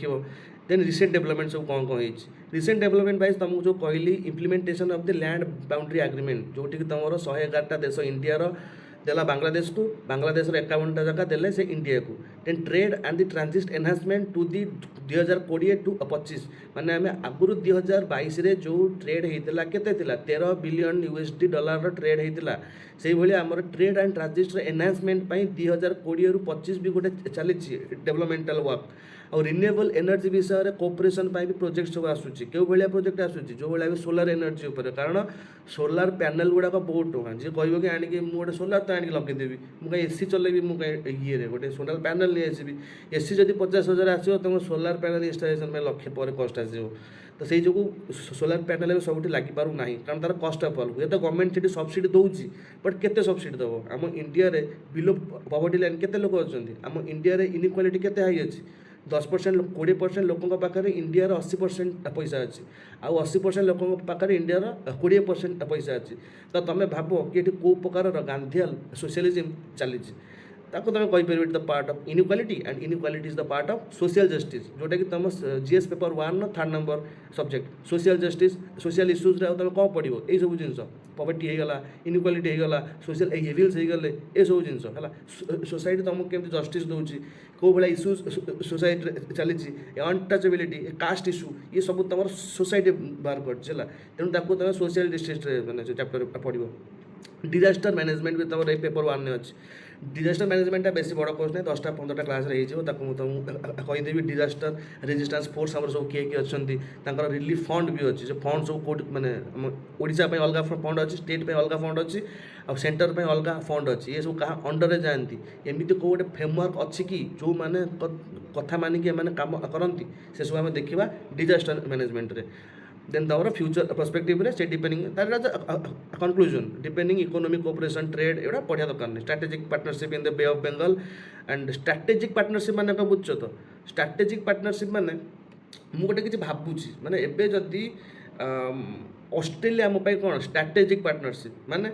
देन रिसेंट डेवलपमेंट सब कौन कौन हो रिसेंट डेवलपमेंट वाइज तुमको जो कहली implementation of the land boundary agreement जोटि तुम 111टा देश इंडिया देला बांग्लादेश को बांग्लादेश 51टा जगह देले से इंडिया को then trade and the transit enhancement to the 2020 to 25 माने आम आगुरी 2022 रे जो ट्रेड होता केते 13 बिलियन USD डॉलर ट्रेड होता से भाई आम ट्रेड एंड ट्रांजिट एनहांसमेंट 2020 रु 25 भी गोटे चली डेवलपमेंटल वर्क और रिन्यूएबल एनर्जी विषय में कोऑपरेशन भी प्रोजेक्ट सब आसूँ क्यों भाया प्रोजेक्ट आसूँ जो भाई सोलार एनर्जी उपर कारण सोलार पैनल गुड़ाक बहुत टଙ୍କା जी कह कि आनिक मुझे सोलार तो आनिक लगेदेवी मुझे एसी चलेबी मुझे ये गोटे सोलार पैनल नहीं आसबि एसी जब 50,000 आसो तुम सोलार पैनल इनस्टलेशन में लक्षे पर कस्ट आसो तो से जो सोलार पैनल सब लगिपार ना कारण तार कस्ट अफ ये तो गवर्नमेंट से सब्सिडी दूसरी बट केते सब्सिडी दब आम इंडिया बिलो पॉवर्टी लाइन केते लोक अच्छा आम इंडिया इनइक्वालिटी केते हाई अच्छी 10% 20% लोकों पाखे इंडिया 80% पैसा अच्छी आउ 80% लोकों पाखे इंडिया 20% पैसा अच्छी तो तुम भाव कि ये कौ प्रकार गांधील सोशलिज्म चली ताको तुम कहीपर the part of inequality and inequality is the part of social justice जोटा कि तुम GS paper 1 3rd number subject social justice social issues तुम कौन पढ़ो ये सब जिन पॉवर्टी होगा इनइक्वालिटी होगा सोशल इविल्स होगले ये सब जिन है सोसाइटी तुमको केमती जस्टिस दूसरी कौ भाई इश्यूज सोसाइटी चली अनटचेबिलिटी कास्ट इश्यू ये सब तुम सोसाइटी बाहर कर तेणु तुम सोशल जस्टिस मैंने चैप्टर पढ़ो डिजास्टर मैनेजमेंट भी तुम पेपर 1 में अच्छी डिजास्टर मैनेजमेंटा बेसी बड़ कोर्स नहीं 10टा 15टा क्लास मुझे कहीदेवी डिजास्टर रेजिस्टेंस फोर्स आम सब किए अच्छा रिलीफ फंड भी अच्छी जो फंड सब कौट मैंने ओडिशा अलग फंड अच्छी स्टेट अलग फंड अच्छी आ सेंटर पे अलग फंड अच्छी ये सब क्या अंडर जाती एमती कौ गोटे फ्रेमवर्क अच्छी कि जो मैंने कथा मानिक काम करती से सब आम देखा डिजास्टर मैनेजमेंट रे देन तुम फ्यूचर पर्सपेक्टिव से depending conclusion depending economic cooperation trade एटा पढ़िया दरकार नहीं strategic partnership in the Bay of Bengal and strategic partnership माने बुझ तो स्ट्रैटेजिक पार्टनरशिप माने मु गोटे किसी भावुची माने एबे जदि ऑस्ट्रेलिया आम कौन स्ट्राटेजिक पार्टनरशिप माने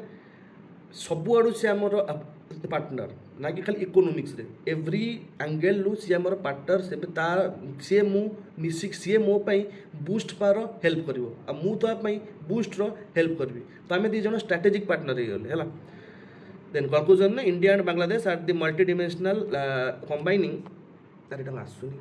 सबुआड़ू सी आमर पार्टनर ना कि खाली इकोनोमिक्स रे एव्री एंगल रु सी आमर पार्टनर से सी मु मिसिक सी मो पाई बूस्ट पार हेल्प करिवो आ मु तो पाई बूस्ट रो हेल्प करबी तो आमे दी जण स्ट्रेटेजिक पार्टनर हे गले हला देन कंक्लूजन ने India and Bangladesh are the multidimensional combining तार एटा आसुनी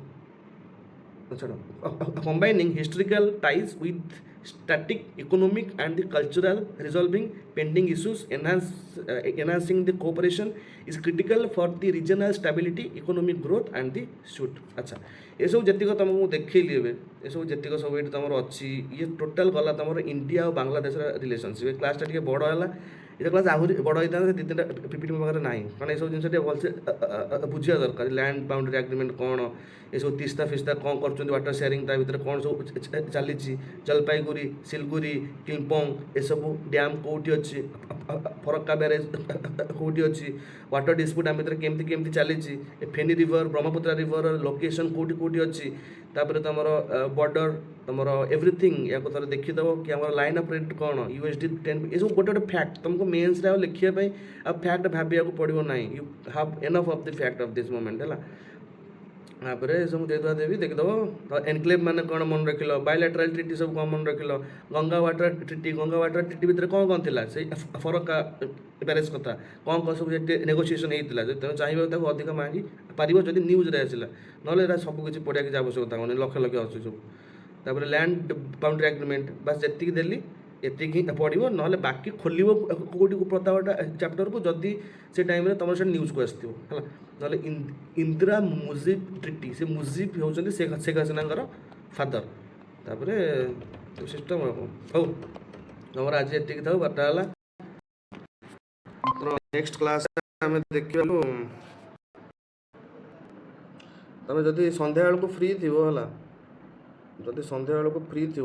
combining historical ties with static economic and the cultural resolving pending issues enhancing the cooperation is critical for the regional stability economic growth and the suit अच्छा ये सब जतिक तुमको देखली ए ये सब जतिक सब ये तुम अच्छी ये टोटाल गला तुम इंडिया और बांग्लादेश रिलेशनशिप क्लासटा टे बड़ है ये क्लास आहरी बड़ होता है दी तीन पीपीटी मो पाखे ना कारण ये सब जिन भलसे बुझा दरकार लैंड बाउंड्री एग्रीमेंट कौन ये सब तीस्ता फिस्ता कौन कर वाटर शेयरिंग ता भीतर कौन सब चली जलपाईगुड़ी सिलगुड़ी किलपंग ये सब डैम कौटी अच्छी फरक्का बैरेज कौटी अच्छी वाटर डिस्प्यूट आम भीतर केमती केमती चली फेनी रिवर ब्रह्मपुत्र रिवर लोकेशन कौटी कौटी अच्छी तापर तुम बॉर्डर तुम एवरीथिंग या थोड़ा देखीदेव कि आम लाइन ऑफ क्रेडिट कौन यूएसडी 10 ये सब गोटे गोटे फैक्ट तुमको मेन्स लिखापी अब फैक्ट भाविया पड़ो ना you have enough of the fact of this moment है तापर सब देदुआ देवी देखिदेव एनक्लेव मैंने कौन मन रख बायलैटराल ट्रिटी सब कौन मन रख गंगा वाटर ट्रिटी भितर कौन कौन थी से फरक बैरेज कथा कौन कौन सब नेगोसीएसन होता है तेनाली चाहिए अधिक मांगी पार जब न्यूज आसला ना सब किसी पढ़ा किसी आवश्यकता होनी लक्ष लक्ष अच्छे सब तापर लैंड बाउंड्री एग्रीमेंट बस जी देली एति पढ़ो ना बाकी खोल कौटी प्रतापटा चैप्टर को जदि से टाइम तुम से न्यूज को आसो है ना इंदिरा मुजिब ट्रिटी से मुजिब होती शेख हसीना फादर तापर सिस्टम हौ तुम आज ये था बारटा है नेक्स्ट क्लास आम देखा तुम जदि संध्या बेलू फ्री थी है जदि संध्या बेलू फ्री थी